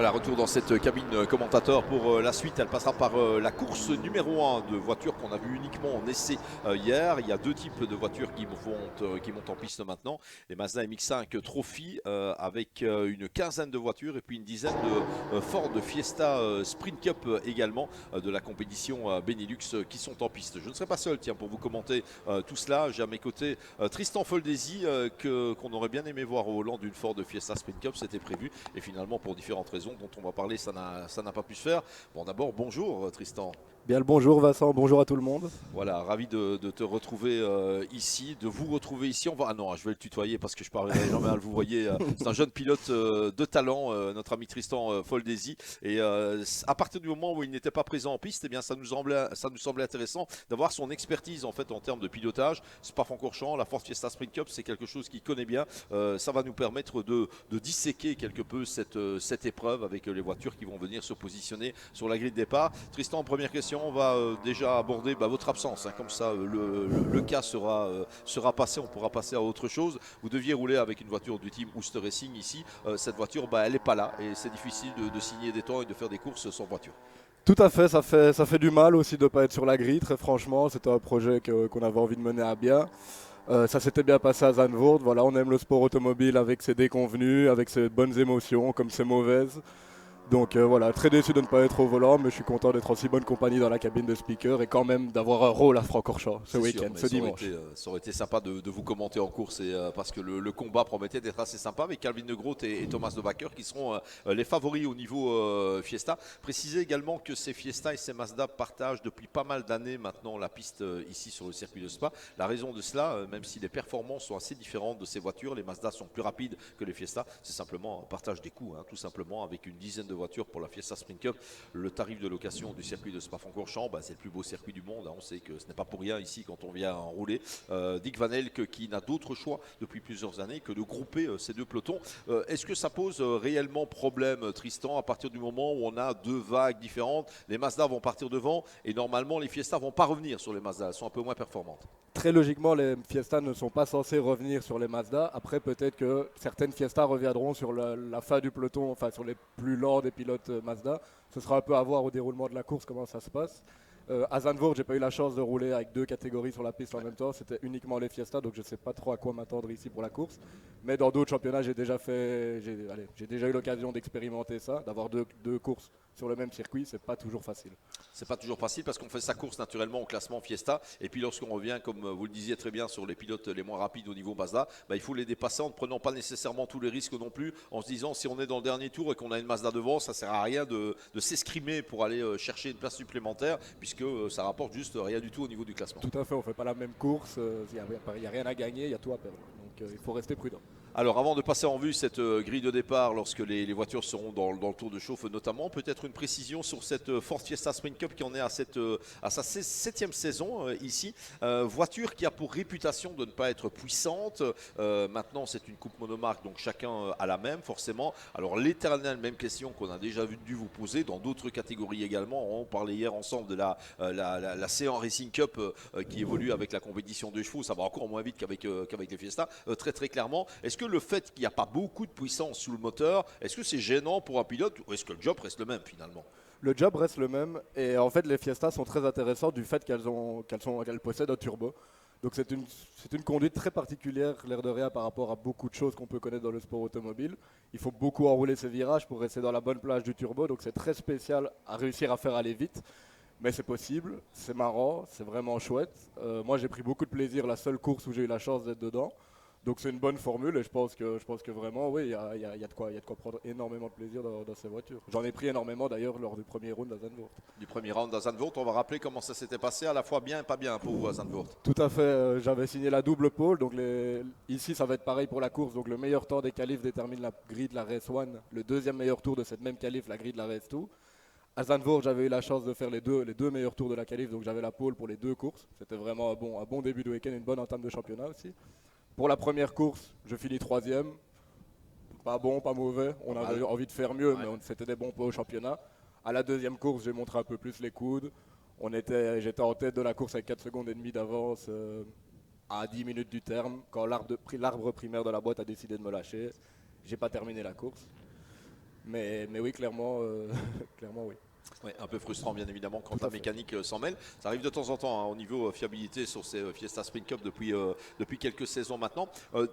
Voilà, retour dans cette cabine commentateur pour la suite. Elle passera par la course numéro 1 de voitures qu'on a vu uniquement en essai hier. Il y a deux types de voitures qui montent en piste maintenant. Les Mazda MX-5 Trophy avec une quinzaine de voitures et puis une dizaine de Ford Fiesta Sprint Cup également de la compétition Benelux qui sont en piste. Je ne serai pas seul tiens, pour vous commenter tout cela. J'ai à mes côtés Tristan Foldesi qu'on aurait bien aimé voir au volant d'une Ford Fiesta Sprint Cup. C'était prévu et finalement pour différentes raisons dont on va parler, ça n'a pas pu se faire. Bon, d'abord, bonjour Tristan. Bien le bonjour Vincent, bonjour à tout le monde. Voilà, ravi de te retrouver ici, de vous retrouver ici. Ah non, je vais le tutoyer parce que je parviendrai jamais à le vous voyez. C'est un jeune pilote de talent, notre ami Tristan Foldesi. Et à partir du moment où il n'était pas présent en piste, eh bien, ça nous semblait intéressant d'avoir son expertise en fait en termes de pilotage. Spa-Francorchamps, la Ford Fiesta Sprint Cup, c'est quelque chose qu'il connaît bien. Ça va nous permettre de disséquer quelque peu cette épreuve avec les voitures qui vont venir se positionner sur la grille de départ. Tristan, première question. On va déjà aborder votre absence, hein, comme ça le cas sera passé, on pourra passer à autre chose. Vous deviez rouler avec une voiture du team Ooster Racing ici, cette voiture elle n'est pas là et c'est difficile de signer des temps et de faire des courses sans voiture. Tout à fait, ça fait du mal aussi de ne pas être sur la grille, très franchement, c'était un projet qu'on avait envie de mener à bien. Ça s'était bien passé à Zandvoort, voilà, on aime le sport automobile avec ses déconvenues, avec ses bonnes émotions comme ses mauvaises. Donc voilà, très déçu de ne pas être au volant, mais je suis content d'être en si bonne compagnie dans la cabine de speaker et quand même d'avoir un rôle à Francorchamps ce week-end, ce dimanche. Ça aurait été sympa de vous commenter en course parce que le combat promettait d'être assez sympa avec Calvin De Groot et Thomas De Backer qui seront les favoris au niveau Fiesta. Précisez également que ces Fiesta et ces Mazda partagent depuis pas mal d'années maintenant la piste ici sur le circuit de Spa. La raison de cela, même si les performances sont assez différentes de ces voitures, les Mazda sont plus rapides que les Fiesta, c'est simplement un partage des coûts, hein, tout simplement avec une dizaine de voitures pour la Fiesta Sprint Cup. Le tarif de location du circuit de Spa-Francorchamps, c'est le plus beau circuit du monde. Hein. On sait que ce n'est pas pour rien ici quand on vient en rouler. Dick Van Elk qui n'a d'autre choix depuis plusieurs années que de grouper ces deux pelotons. Est-ce que ça pose réellement problème, Tristan, à partir du moment où on a deux vagues différentes? Les Mazda vont partir devant et normalement les Fiesta vont pas revenir sur les Mazda. Elles sont un peu moins performantes. Très logiquement, les Fiesta ne sont pas censés revenir sur les Mazda. Après, peut-être que certaines Fiesta reviendront sur la fin du peloton, enfin sur les plus lents des pilotes Mazda. Ce sera un peu à voir au déroulement de la course comment ça se passe. À Zandvoort, j'ai pas eu la chance de rouler avec deux catégories sur la piste en même temps. C'était uniquement les Fiesta, donc je sais pas trop à quoi m'attendre ici pour la course. Mais dans d'autres championnats, j'ai déjà eu l'occasion d'expérimenter ça, d'avoir deux courses sur le même circuit. C'est pas toujours facile. C'est pas toujours facile parce qu'on fait sa course naturellement au classement Fiesta et puis lorsqu'on revient, comme vous le disiez très bien, sur les pilotes les moins rapides au niveau Mazda, il faut les dépasser en ne prenant pas nécessairement tous les risques non plus, en se disant si on est dans le dernier tour et qu'on a une Mazda devant, ça sert à rien de s'escrimer pour aller chercher une place supplémentaire puisque ça rapporte juste rien du tout au niveau du classement. Tout à fait, on fait pas la même course, il n'y a rien à gagner, il y a tout à perdre. Donc il faut rester prudent. Alors avant de passer en vue cette grille de départ lorsque les voitures seront dans le tour de chauffe notamment, peut-être une précision sur cette Ford Fiesta Sprint Cup qui en est à sa 7e saison ici. Voiture qui a pour réputation de ne pas être puissante. Maintenant c'est une coupe monomarque donc chacun a la même forcément. Alors l'éternelle même question qu'on a déjà dû vous poser dans d'autres catégories également. On parlait hier ensemble de la C1 Racing Cup qui évolue avec la compétition de chevaux. Ça va encore moins vite qu'avec les Fiesta. Très très clairement. Est-ce que le fait qu'il n'y a pas beaucoup de puissance sous le moteur, est-ce que c'est gênant pour un pilote ou est-ce que le job reste le même finalement? Le job reste le même et en fait les Fiesta sont très intéressantes du fait qu'elles possèdent un turbo. Donc c'est une conduite très particulière, l'air de rien, par rapport à beaucoup de choses qu'on peut connaître dans le sport automobile. Il faut beaucoup enrouler ses virages pour rester dans la bonne plage du turbo, donc c'est très spécial à réussir à faire aller vite. Mais c'est possible, c'est marrant, c'est vraiment chouette. Moi j'ai pris beaucoup de plaisir, la seule course où j'ai eu la chance d'être dedans. Donc c'est une bonne formule et je pense que vraiment, oui, il y a de quoi prendre énormément de plaisir dans ces voitures. J'en ai pris énormément d'ailleurs lors du premier round à Zandvoort. Du premier round à Zandvoort, on va rappeler comment ça s'était passé, à la fois bien et pas bien pour vous à Zandvoort. Tout à fait, j'avais signé la double pole, donc ici ça va être pareil pour la course. Donc le meilleur temps des qualifs détermine la grille de la Race 1, le deuxième meilleur tour de cette même qualif, la grille de la Race 2. À Zandvoort, j'avais eu la chance de faire les deux meilleurs tours de la qualif, donc j'avais la pole pour les deux courses. C'était vraiment un bon début de week-end, une bonne entame de championnat aussi. Pour la première course, je finis troisième. Pas bon, pas mauvais. On avait envie de faire mieux, mais c'était des bons points au championnat. À la deuxième course, j'ai montré un peu plus les coudes. J'étais en tête de la course avec 4 secondes et demie d'avance à 10 minutes du terme. Quand l'arbre primaire de la boîte a décidé de me lâcher, j'ai pas terminé la course. Mais oui, clairement, clairement oui. Ouais, un peu frustrant bien évidemment quand Tout la à fait. mécanique s'en mêle. Ça arrive de temps en temps hein, au niveau fiabilité sur ces Fiesta Sprint Cup depuis quelques saisons maintenant.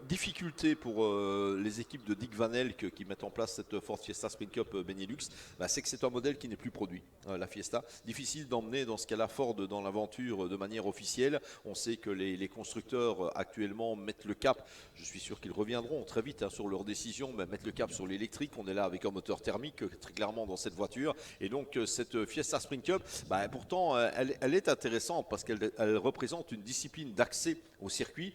Difficulté pour les équipes de Dick Van Elk qui mettent en place cette Ford Fiesta Sprint Cup Benelux, bah, c'est que c'est un modèle qui n'est plus produit, la Fiesta. Difficile d'emmener dans ce cas-là Ford dans l'aventure de manière officielle. On sait que les constructeurs actuellement mettent le cap. Je suis sûr qu'ils reviendront très vite hein, sur leurs décisions, mais mettre le cap sur l'électrique. On est là avec un moteur thermique très clairement dans cette voiture. Et donc cette Fiesta Sprint Cup, bah, pourtant elle est intéressante parce qu'elle représente une discipline d'accès au circuit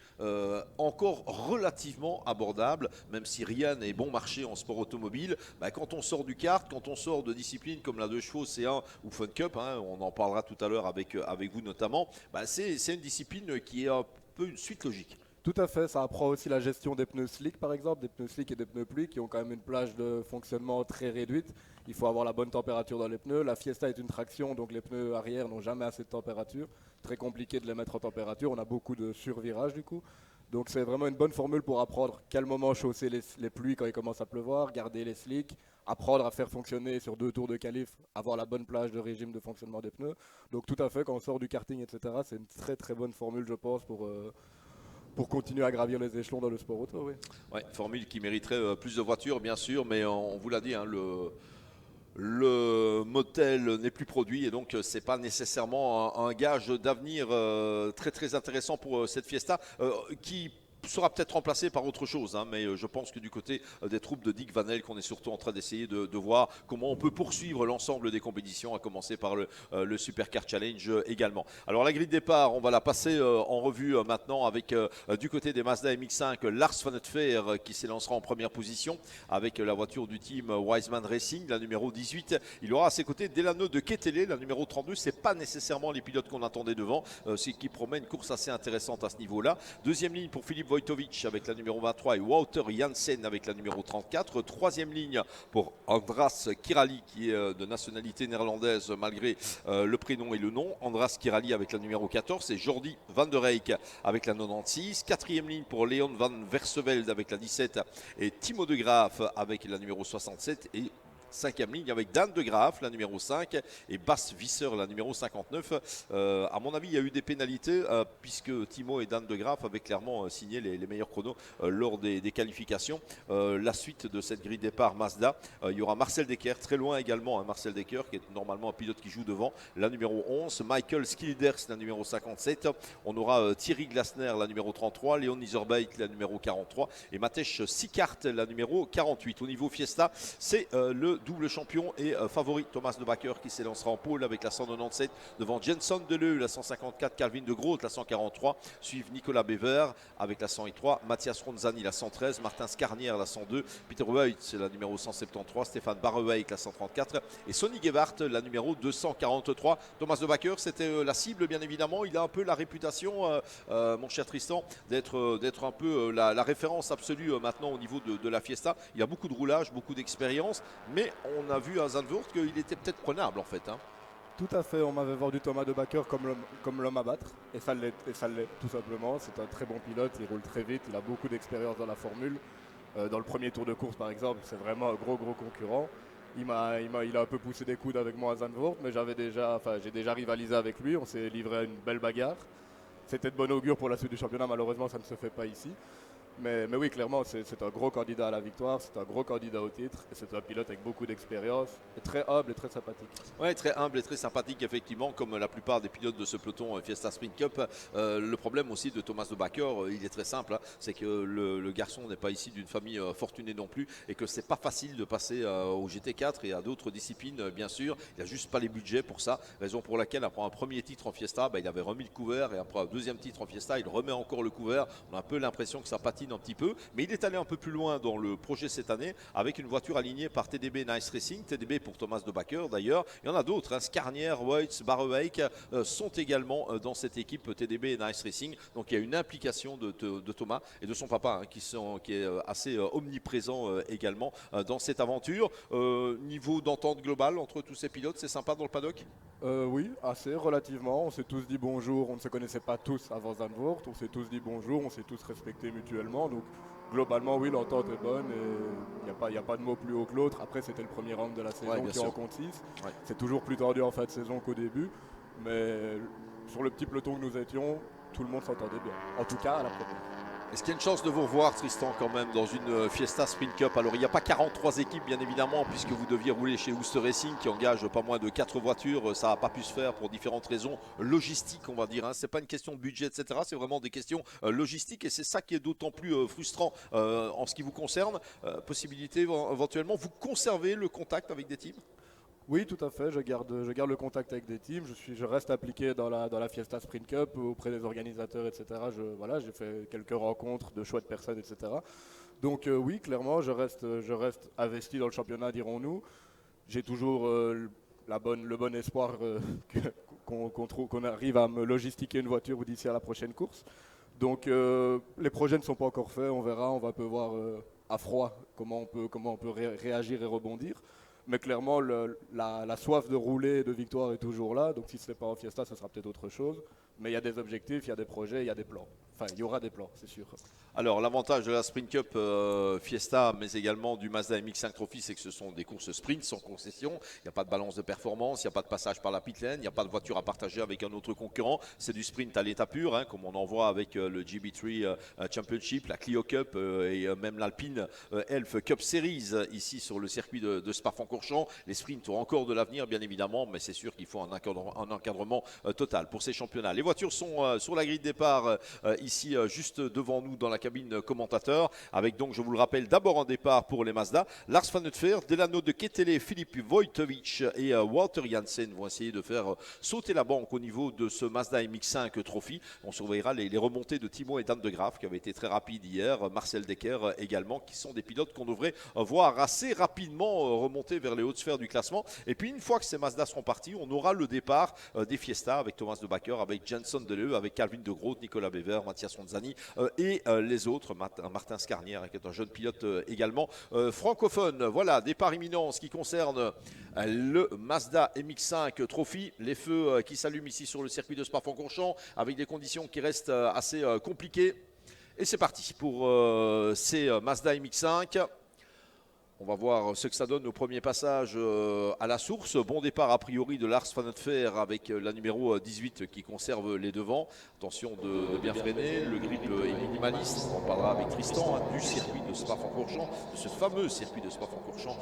encore relativement abordable, même si rien n'est bon marché en sport automobile. Bah, quand on sort du kart, quand on sort de disciplines comme la 2 chevaux C1 ou Fun Cup, hein, on en parlera tout à l'heure avec vous notamment, bah, c'est une discipline qui est un peu une suite logique. Tout à fait, ça apprend aussi la gestion des pneus slick par exemple, des pneus slick et des pneus pluie qui ont quand même une plage de fonctionnement très réduite. Il faut avoir la bonne température dans les pneus. La Fiesta est une traction, donc les pneus arrière n'ont jamais assez de température. Très compliqué de les mettre en température, on a beaucoup de survirage du coup. Donc c'est vraiment une bonne formule pour apprendre quel moment chausser les pluies quand il commence à pleuvoir, garder les slicks, apprendre à faire fonctionner sur 2 tours de qualif, avoir la bonne plage de régime de fonctionnement des pneus. Donc tout à fait, quand on sort du karting, etc., c'est une très très bonne formule, je pense, pour continuer à gravir les échelons dans le sport auto. Oui. Ouais, formule qui mériterait plus de voitures, bien sûr, mais on vous l'a dit, hein, le modèle n'est plus produit et donc c'est pas nécessairement un gage d'avenir très très intéressant pour cette Fiesta qui sera peut-être remplacé par autre chose, hein, mais je pense que du côté des troupes de Dick Van Elk, on est surtout en train d'essayer de voir comment on peut poursuivre l'ensemble des compétitions, à commencer par le Supercar Challenge également. Alors la grille de départ, on va la passer en revue maintenant avec du côté des Mazda MX-5, Lars Van Utfer qui s'élancera en première position avec la voiture du team Wiseman Racing, la numéro 18. Il aura à ses côtés Delano de Ketele, la numéro 32. C'est pas nécessairement les pilotes qu'on attendait devant, ce qui promet une course assez intéressante à ce niveau-là. Deuxième ligne pour Philippe Wojtowicz avec la numéro 23 et Wouter Janssen avec la numéro 34. Troisième ligne pour Andras Kirali qui est de nationalité néerlandaise malgré le prénom et le nom. Andras Kirali avec la numéro 14 et Jordi van der Reyck avec la 96. Quatrième ligne pour Leon van Verseveld avec la 17 et Timo de Graaf avec la numéro 67 et cinquième ligne avec Dan de Graaf, la numéro 5, et Bas Visser, la numéro 59. À mon avis, il y a eu des pénalités puisque Timo et Dan de Graaf avaient clairement signé les meilleurs chronos lors des qualifications. La suite de cette grille départ Mazda, il y aura Marcel Decker, très loin également, hein, Marcel Decker qui est normalement un pilote qui joue devant, la numéro 11, Michael Skilders, la numéro 57. On aura Thierry Glasner, la numéro 33, Léon Iserbyt, la numéro 43, et Matej Sikart, la numéro 48. Au niveau Fiesta, c'est le double champion et favori Thomas de Backer qui s'élancera en pôle avec la 197 devant Jenson Deleu, la 154, Calvin de Groot, la 143, suivent Nicolas Bever avec la 103, Mathias Ronzani, la 113, Martin Scarnière, la 102, Peter Weitz, la numéro 173, Stéphane Barrewijk, la 134 et Sonny Gebhardt, la numéro 243. Thomas de Backer, c'était la cible bien évidemment. Il a un peu la réputation, mon cher Tristan, d'être un peu la référence absolue maintenant au niveau de la Fiesta. Il a beaucoup de roulage, beaucoup d'expérience, mais on a vu à Zandvoort qu'il était peut-être prenable en fait. Hein. Tout à fait, on m'avait vendu Thomas de Backer comme l'homme à battre, et ça l'est tout simplement. C'est un très bon pilote, il roule très vite, il a beaucoup d'expérience dans la formule. Dans le premier tour de course par exemple, c'est vraiment un gros concurrent. Il a un peu poussé des coudes avec moi à Zandvoort, mais j'ai déjà rivalisé avec lui, on s'est livré à une belle bagarre. C'était de bon augure pour la suite du championnat, malheureusement ça ne se fait pas ici. Mais oui, clairement, c'est un gros candidat à la victoire, c'est un gros candidat au titre, et c'est un pilote avec beaucoup d'expérience, et très humble et très sympathique. Oui, très humble et très sympathique, effectivement, comme la plupart des pilotes de ce peloton Fiesta Sprint Cup. Le problème aussi de Thomas de Backer, il est très simple, hein, c'est que le garçon n'est pas issu d'une famille fortunée non plus, et que c'est pas facile de passer au GT4 et à d'autres disciplines, bien sûr. Il n'a juste pas les budgets pour ça, raison pour laquelle, après un premier titre en Fiesta, il avait remis le couvert, et après un deuxième titre en Fiesta, il remet encore le couvert. On a un peu l'impression que ça patine un petit peu, mais il est allé un peu plus loin dans le projet cette année avec une voiture alignée par TDB Nice Racing, TDB pour Thomas de Backer d'ailleurs. Il y en a d'autres, hein, Scarnière, Weitz, Barrewijk sont également dans cette équipe TDB Nice Racing. Donc il y a une implication de Thomas et de son papa hein, qui est assez omniprésent également dans cette aventure. Niveau d'entente globale entre tous ces pilotes, c'est sympa dans le paddock? Oui, assez, relativement. On s'est tous dit bonjour, on ne se connaissait pas tous avant Zandvoort, on s'est tous dit bonjour, on s'est tous respectés mutuellement. Donc Globalement, oui, l'entente est bonne et il n'y a pas de mot plus haut que l'autre. Après, c'était le premier round de la saison bien qui sûr. en compte 6. Ouais. C'est toujours plus tendu en fin de saison qu'au début. Mais sur le petit peloton que nous étions, tout le monde s'entendait bien. En tout cas, à la première. Est-ce qu'il y a une chance de vous revoir, Tristan, quand même, dans une Fiesta Sprint Cup? Alors, il n'y a pas 43 équipes, bien évidemment, puisque vous deviez rouler chez Ooster Racing, qui engage pas moins de 4 voitures. Ça n'a pas pu se faire pour différentes raisons logistiques, on va dire. Ce n'est pas une question de budget, etc. C'est vraiment des questions logistiques. Et c'est ça qui est d'autant plus frustrant en ce qui vous concerne. Possibilité, éventuellement, vous conservez le contact avec des teams? Oui, tout à fait. Je garde le contact avec des teams. Je reste impliqué dans la Fiesta Sprint Cup auprès des organisateurs, etc. J'ai fait quelques rencontres de chouettes personnes, etc. Donc oui, clairement, je reste investi dans le championnat, dirons-nous. J'ai toujours le bon espoir qu'on arrive à me logistiquer une voiture d'ici à la prochaine course. Donc les projets ne sont pas encore faits. On verra. On va un peu voir à froid comment on peut réagir et rebondir. Mais clairement, la soif de rouler et de victoire est toujours là. Donc si ce n'est pas en Fiesta, ce sera peut-être autre chose. Mais il y a des objectifs, il y a des projets, il y a des plans. Enfin, il y aura des plans, c'est sûr. Alors, l'avantage de la Sprint Cup Fiesta, mais également du Mazda MX-5 Trophy, c'est que ce sont des courses sprint sans concession. Il n'y a pas de balance de performance, il n'y a pas de passage par la pit lane, il n'y a pas de voiture à partager avec un autre concurrent. C'est du sprint à l'état pur, comme on en voit avec le GB3 Championship, la Clio Cup et même l'Alpine Elf Cup Series ici sur le circuit de Spa-Francorchamps. Les sprints ont encore de l'avenir, bien évidemment, mais c'est sûr qu'il faut un encadrement total pour ces championnats. Les voitures sont sur la grille de départ ici juste devant nous dans la cabine commentateur, avec donc, je vous le rappelle, d'abord un départ pour les Mazda. Lars van Utfer, Delano de Ketele, Philippe Wojtovic et Walter Janssen vont essayer de faire sauter la banque au niveau de ce Mazda MX-5 Trophy. On surveillera les remontées de Timo et Dan de Graaf qui avaient été très rapides hier, Marcel Decker également, qui sont des pilotes qu'on devrait voir assez rapidement remonter vers les hautes sphères du classement. Et puis une fois que ces Mazda seront partis, on aura le départ des Fiesta avec Thomas de Backer, avec Jenson Deleu, avec Calvin de Groot, Nicolas Bever, Mathias Ronzani et les autres, Martin Scarnière qui est un jeune pilote également francophone. Voilà, départ imminent en ce qui concerne le Mazda MX-5 Trophy. Les feux qui s'allument ici sur le circuit de Spa-Francorchamps avec des conditions qui restent assez compliquées. Et c'est parti pour ces Mazda MX-5. On va voir ce que ça donne au premier passage à la source. Bon départ a priori de Lars van Utfer avec la numéro 18 qui conserve les devants. Attention de bien freiner, le grip est minimaliste. On parlera avec Tristan du circuit de Spa-Francorchamps, de ce fameux circuit de Spa-Francorchamps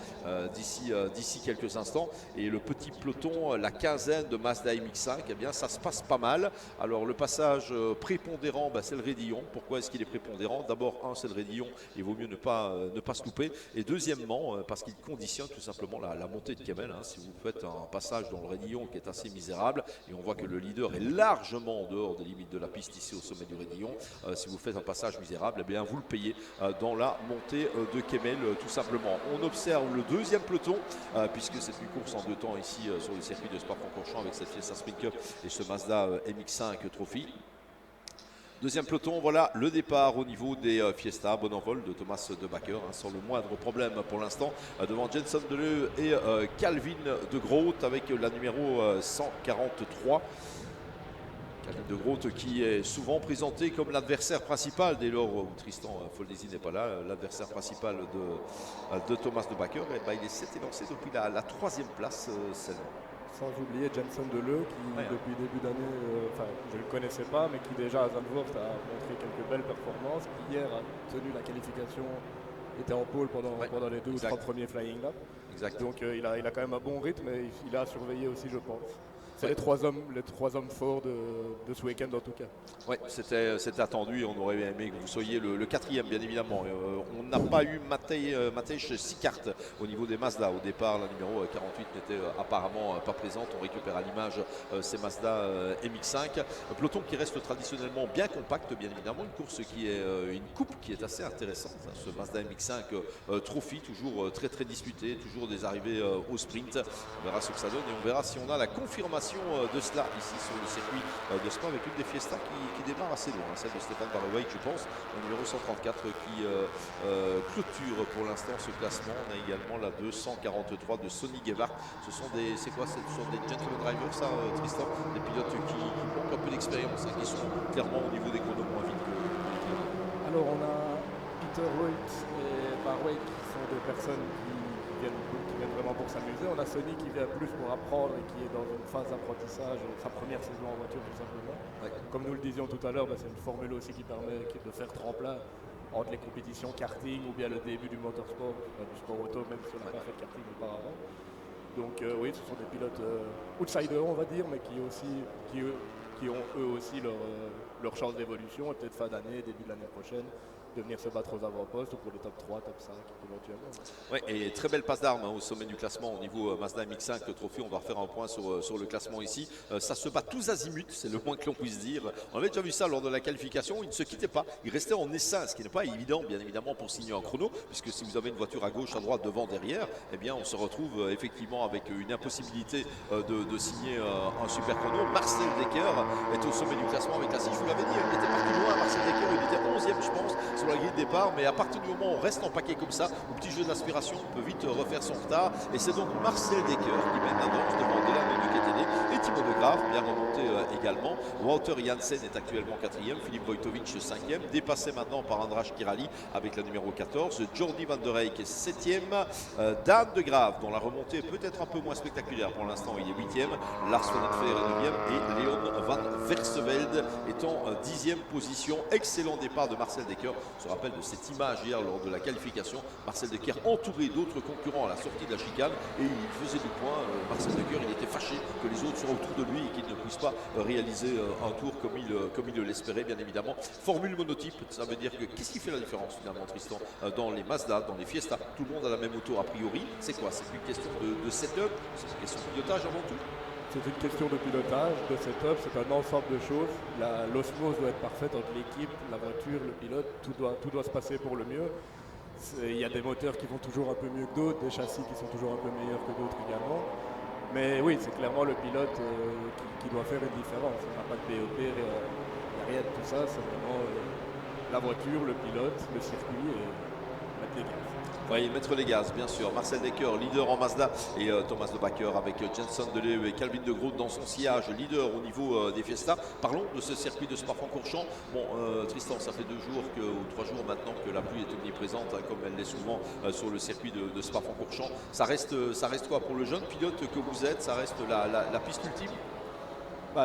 d'ici quelques instants. Et le petit peloton, la quinzaine de Mazda MX-5, eh bien ça se passe pas mal. Alors le passage prépondérant, c'est le raidillon. Pourquoi est-ce qu'il est prépondérant? D'abord, c'est le raidillon, il vaut mieux ne pas se louper. Et deuxièmement, parce qu'il conditionne tout simplement la montée de Kemmel. Si vous faites un passage dans le raidillon qui est assez misérable, et on voit que le leader est largement en dehors des limites de la piste ici au sommet du raidillon, si vous faites un passage misérable, eh bien vous le payez dans la montée de Kemmel tout simplement. On observe le deuxième peloton, puisque c'est une course en deux temps ici sur le circuit de Spa-Francorchamps avec cette Fiesta Sprint Cup et ce Mazda MX-5 Trophy. Deuxième peloton, voilà le départ au niveau des Fiesta, bon envol de Thomas de Backer, sans le moindre problème pour l'instant, devant Jenson Deleu et Calvin de Groot avec la numéro 143. Calvin de Groot qui est souvent présenté comme l'adversaire principal dès lors où Tristan Foldesi n'est pas là, l'adversaire principal de Thomas de Backer. Et il s'est élancé depuis la troisième place seulement. Sans oublier Jenson Deleu qui depuis début d'année, je ne le connaissais pas, mais qui déjà à Zandvoort a montré quelques belles performances, qui hier a tenu la qualification, était en pôle pendant les 2 ou 3 premiers flying laps. Exact. Donc il a quand même un bon rythme et il a à surveiller aussi, je pense. C'est les trois hommes forts de ce week-end en tout cas. Oui, c'était attendu et on aurait aimé que vous soyez le quatrième, bien évidemment. On n'a pas eu Matej Sikart au niveau des Mazda. Au départ, la numéro 48 n'était apparemment pas présente. On récupère à l'image ces Mazda MX-5. Un peloton qui reste traditionnellement bien compact, bien évidemment. Une course qui est une coupe qui est assez intéressante. Ce Mazda MX-5 Trophy, toujours très très disputé, toujours des arrivées au sprint. On verra ce que ça donne et on verra si on a la confirmation de cela ici sur le circuit de Spa avec une des Fiesta qui démarre assez loin, celle de Stéphane Barreway je pense, le numéro 134 qui clôture pour l'instant ce classement. On a également la 243 de Sonny Guevara. Ce sont des gentleman drivers ça Tristan, des pilotes qui manquent un peu d'expérience, qui sont clairement au niveau des chronos moins vite que les pilotes. Alors on a Walter Voigt et Barway qui sont des personnes qui viennent vraiment pour s'amuser. On a Sony qui vient plus pour apprendre et qui est dans une phase d'apprentissage, sa première saison en voiture tout simplement. Ouais. Comme nous le disions tout à l'heure, c'est une formule aussi qui permet de faire tremplin entre les compétitions karting ou bien le début du motorsport, du sport auto, même si on n'a pas fait de karting auparavant. Donc oui, ce sont des pilotes outsiders, on va dire, mais qui ont eux aussi leur chance d'évolution, et peut-être fin d'année, début de l'année prochaine, de venir se battre aux avant-postes ou pour les top 3, top 5 éventuellement. Oui, et très belle passe d'armes au sommet du classement au niveau Mazda MX-5 Trophy. On va refaire un point sur le classement ici. Ça se bat tous azimuts, c'est le moins que l'on puisse dire. On avait déjà vu ça lors de la qualification. Ils ne se quittaient pas, ils restaient en essaim, ce qui n'est pas évident, bien évidemment, pour signer un chrono, puisque si vous avez une voiture à gauche, à droite, devant, derrière, eh bien, on se retrouve effectivement avec une impossibilité de signer un super chrono. Marcel Dekker est au sommet du classement avec la 6. Je vous l'avais dit, il était parti loin. Marcel Dekker, il était 11e, je pense, sur la grille de départ, mais à partir du moment où on reste en paquet comme ça, au petit jeu d'aspiration, on peut vite refaire son retard. Et c'est donc Marcel Dekker qui mène la danse devant Delano de Ketele et Thibaut de Graaf, bien remonté également. Walter Janssen est actuellement 4e, Philippe Wojtowicz 5e, dépassé maintenant par Andras Kirali avec la numéro 14, Jordi van der Eyck est 7e, Dan de Graaf, dont la remontée est peut-être un peu moins spectaculaire pour l'instant, il est 8e, Lars van den Veer est 9e et Leon van Versveld est en 10e position. Excellent départ de Marcel Dekker. On se rappelle de cette image hier lors de la qualification, Marcel Dekker entouré d'autres concurrents à la sortie de la chicane et il faisait du point. Marcel Dekker, il était fâché que les autres soient autour de lui et qu'il ne puisse pas réaliser un tour comme il l'espérait, bien évidemment. Formule monotype, ça veut dire que qu'est-ce qui fait la différence finalement, Tristan, dans les Mazda, dans les Fiesta? Tout le monde a la même auto a priori. C'est quoi? C'est une question de setup, c'est une question de pilotage avant tout? C'est une question de pilotage, de setup, c'est un ensemble de choses. L'osmose doit être parfaite entre l'équipe, la voiture, le pilote, tout doit se passer pour le mieux. Il y a des moteurs qui vont toujours un peu mieux que d'autres, des châssis qui sont toujours un peu meilleurs que d'autres également. Mais oui, c'est clairement le pilote qui doit faire une différence. Il n'y a pas de POP, il n'y a rien de tout ça, c'est vraiment la voiture, le pilote, le circuit et mettre les gaz. Oui, mettre les gaz, bien sûr. Marcel Dekker, leader en Mazda, et Thomas de Backer avec Jenson Deleu et Calvin de Groot dans son sillage, leader au niveau des Fiesta. Parlons de ce circuit de Spa-Francorchamps. Bon, Tristan, ça fait 2 jours ou 3 jours maintenant que la pluie est omniprésente, comme elle l'est souvent sur le circuit de Spa-Francorchamps. Ça reste quoi pour le jeune pilote que vous êtes? Ça reste la piste ultime?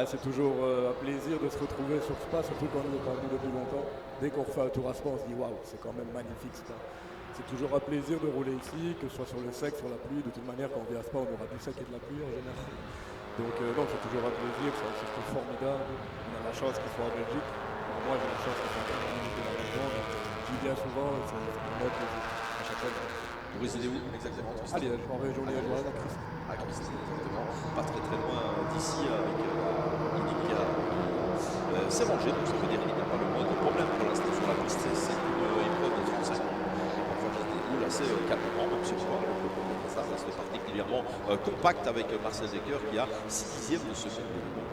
C'est toujours un plaisir de se retrouver sur Spa, surtout quand on n'est pas venu depuis longtemps. Dès qu'on refait un tour à Spa, on se dit waouh, c'est quand même magnifique Spa. C'est toujours un plaisir de rouler ici, que ce soit sur le sec, sur la pluie. De toute manière, quand on vient à Spa, on aura du sec et de la pluie en général. Donc non, c'est toujours un plaisir, c'est un circuit formidable. On a la chance qu'il soit en Belgique. Alors, moi, j'ai la chance qu'il soit en Belgique de la région. J'y viens souvent et c'est un vrai plaisir à chaque fois. Vous résidez où exactement, Tristan? À Liège, en région liégeoise, à Christ. À Christ, exactement. Pas très loin d'ici avec Indica. C'est rangé, donc ça veut dire qu'il n'y a pas le moins de problème pour l'instant sur la piste. C'est une épreuve de 35 minutes. Parfois, qui se déroule assez calmement, même si ça reste particulièrement compact avec Marcel Dekker qui a 6/10 de seconde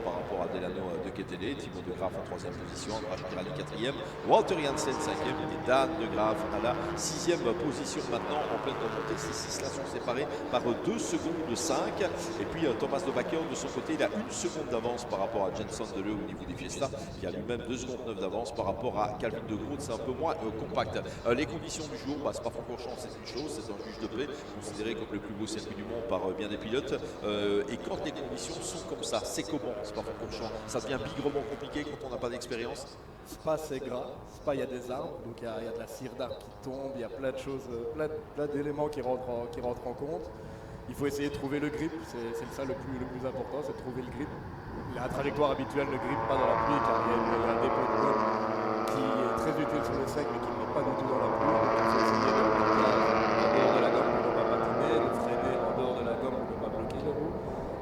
par rapport à Delano de Ketele, Thibaut de Graaf en 3e position, Andras Kirali 4e, Walter Janssen 5e et Dan de Graaf à la 6e position maintenant en pleine remontée. Ces 6 là sont séparés par 2 secondes de 5 et puis Thomas de Backer de son côté, il a 1 seconde d'avance par rapport à Jenson Deleu au niveau des Fiesta qui a lui-même 2 secondes 9 d'avance par rapport à Calvin de Groot, c'est un peu moins compact. Les conditions du jour, Spa-Francorchamps c'est une chose, c'est un juge de paix considéré comme le plus beau circuit du monde par bien des pilotes et quand les conditions sont comme ça, c'est comment Spa-Francorchamps? Ça devient bigrement compliqué quand on n'a pas d'expérience? Spa c'est gras, Spa il y a des arbres, donc il y a de la cire d'arbre qui tombe, il y a plein de choses, plein d'éléments qui rentrent en compte. Il faut essayer de trouver le grip, c'est ça le plus important, c'est de trouver le grip. La trajectoire habituelle ne grippe pas dans la pluie car il y a un dépôt de gomme qui est très utile sur le sec mais qui n'est pas du tout dans la pluie. Donc il faut essayer de remettre en dehors de la gomme pour ne pas patiner, de freiner en dehors de la gomme pour ne pas bloquer les roues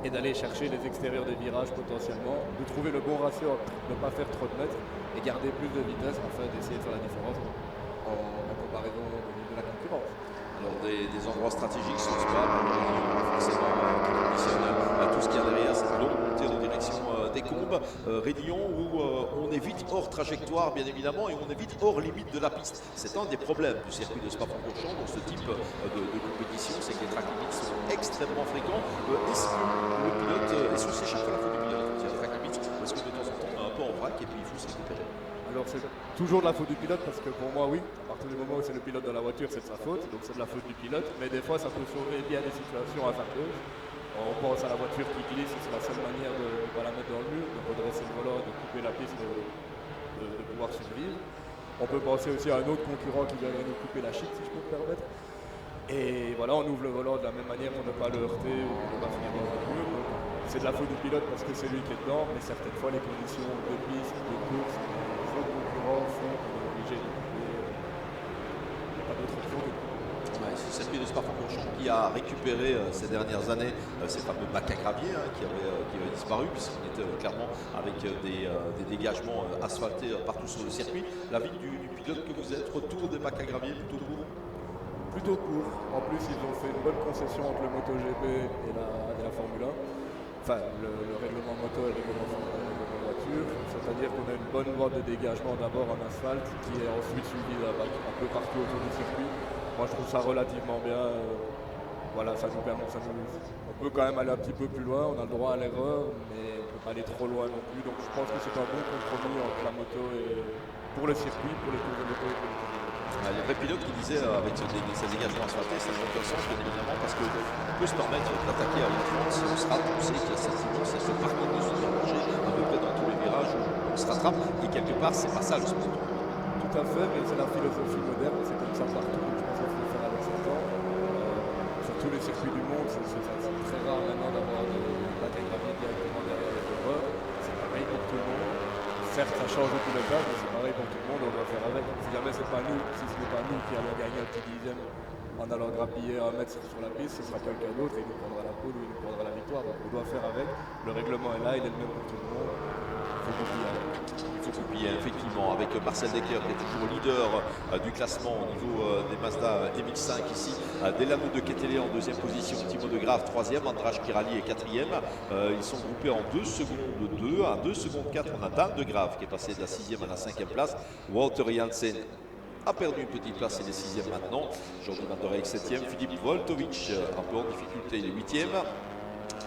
et d'aller chercher les extérieurs des virages potentiellement, de trouver le bon ratio entre ne pas faire trop de mètres et garder plus de vitesse afin d'essayer de faire la différence en comparaison de la concurrence. Alors des endroits stratégiques sur Spa, forcément qui conditionnent tout ce qu'il y a derrière, cette longue montée en direction des Combes, Rédillon où on est vite hors trajectoire bien évidemment et on est vite hors limite de la piste. C'est un des problèmes du circuit de Spa-Francorchamps dans ce type de compétition, c'est que les track limits sont extrêmement fréquents. Est-ce que le pilote, est-ce que c'est chaque fois la faute du pilote, les track limits, ou est-ce que de temps en temps on est un peu en vrac et puis il faut se récupérer? Alors c'est toujours de la faute du pilote parce que pour moi oui, à partir du moment où c'est le pilote de la voiture c'est de sa faute, donc c'est de la faute du pilote, mais des fois ça peut sauver bien des situations hasardeuses. On pense à la voiture qui glisse, c'est la seule manière de ne pas la mettre dans le mur, de redresser le volant, de couper la piste, de pouvoir survivre. On peut penser aussi à un autre concurrent qui viendrait nous couper la chute si je peux me permettre. Et voilà, on ouvre le volant de la même manière pour ne pas le heurter ou pour ne pas finir dans le mur. Donc, c'est de la faute du pilote parce que c'est lui qui est dedans, mais certaines fois les conditions de piste, de course, les autres concurrents font qu'on est obligé de couper. Il n'y a pas d'autre option que de couper. Ouais, c'est le circuit de Spa-Francorchamps qui a récupéré ces dernières années ces fameux bacs à gravier qui avaient disparu, puisqu'on était clairement avec des dégagements asphaltés partout sur le circuit. L'avis du pilote que vous êtes, retour des bacs à gravier plutôt pour? Plutôt court. En plus, ils ont fait une bonne concession entre le MotoGP et la Formule 1. Enfin, le règlement moto et le règlement voiture. C'est-à-dire qu'on a une bonne voie de dégagement d'abord en asphalte qui est ensuite suivie d'un bac un peu partout autour du circuit. Moi, je trouve ça relativement bien. Voilà, ça nous permet. On peut quand même aller un petit peu plus loin. On a le droit à l'erreur, mais on ne peut pas aller trop loin non plus. Donc, je pense que c'est un bon compromis entre la moto et pour le circuit, pour les courses de moto et pour les courses de moto. Les vrais pilotes qui disaient avec ces dégagements asphaltés, ça n'a aucun sens bien évidemment parce qu'on peut se permettre d'attaquer à l'enfance si on se rate, on sait qu'il y a cette immense parcours de supermarché à peu près dans tous les virages où on se rattrape et quelque part c'est pas ça le sport. Tout à fait, mais c'est la philosophie moderne, c'est comme ça partout, donc je pense qu'il faut le faire avec son temps. Sur tous les circuits du monde, c'est très rare maintenant d'avoir des bacs à gravier directement derrière les coureurs. C'est pareil pour tout le monde. Certes, ça change de tous les cas, mais c'est pareil pour tout le monde, on doit faire avec. Si jamais c'est pas nous, si ce n'est pas nous qui allons gagner un petit dixième en allant grappiller un mètre sur la piste, ce sera quelqu'un d'autre et il nous prendra la pole ou il nous prendra la victoire. Donc on doit faire avec. Le règlement est là, il est le même pour tout le monde. Il faut copier avec. Il faut copier effectivement avec Marcel Decker qui est toujours leader du classement au niveau des Mazda MX-5 ici. Delano de Ketele en deuxième position, Timo de Graaf troisième, András Kirali est quatrième. Ils sont groupés en 2 secondes 2. À 2 secondes 4, on a Dan de Graaf qui est passé de la 6e à la 5e place. Walter Janssen a perdu une petite place, il est 6e maintenant. Jordi Van der Rey 7e, Philippe Voltovic un peu en difficulté, il est 8e.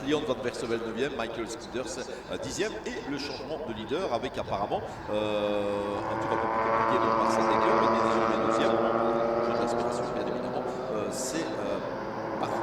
Leon Van Versewel 9e, Michael Scooters 10e et le changement de leader avec apparemment un tour un peu plus compliqué de Marcel Decker, mais bien désormais deuxième. Jeu de l'aspiration bien évidemment, c'est parti.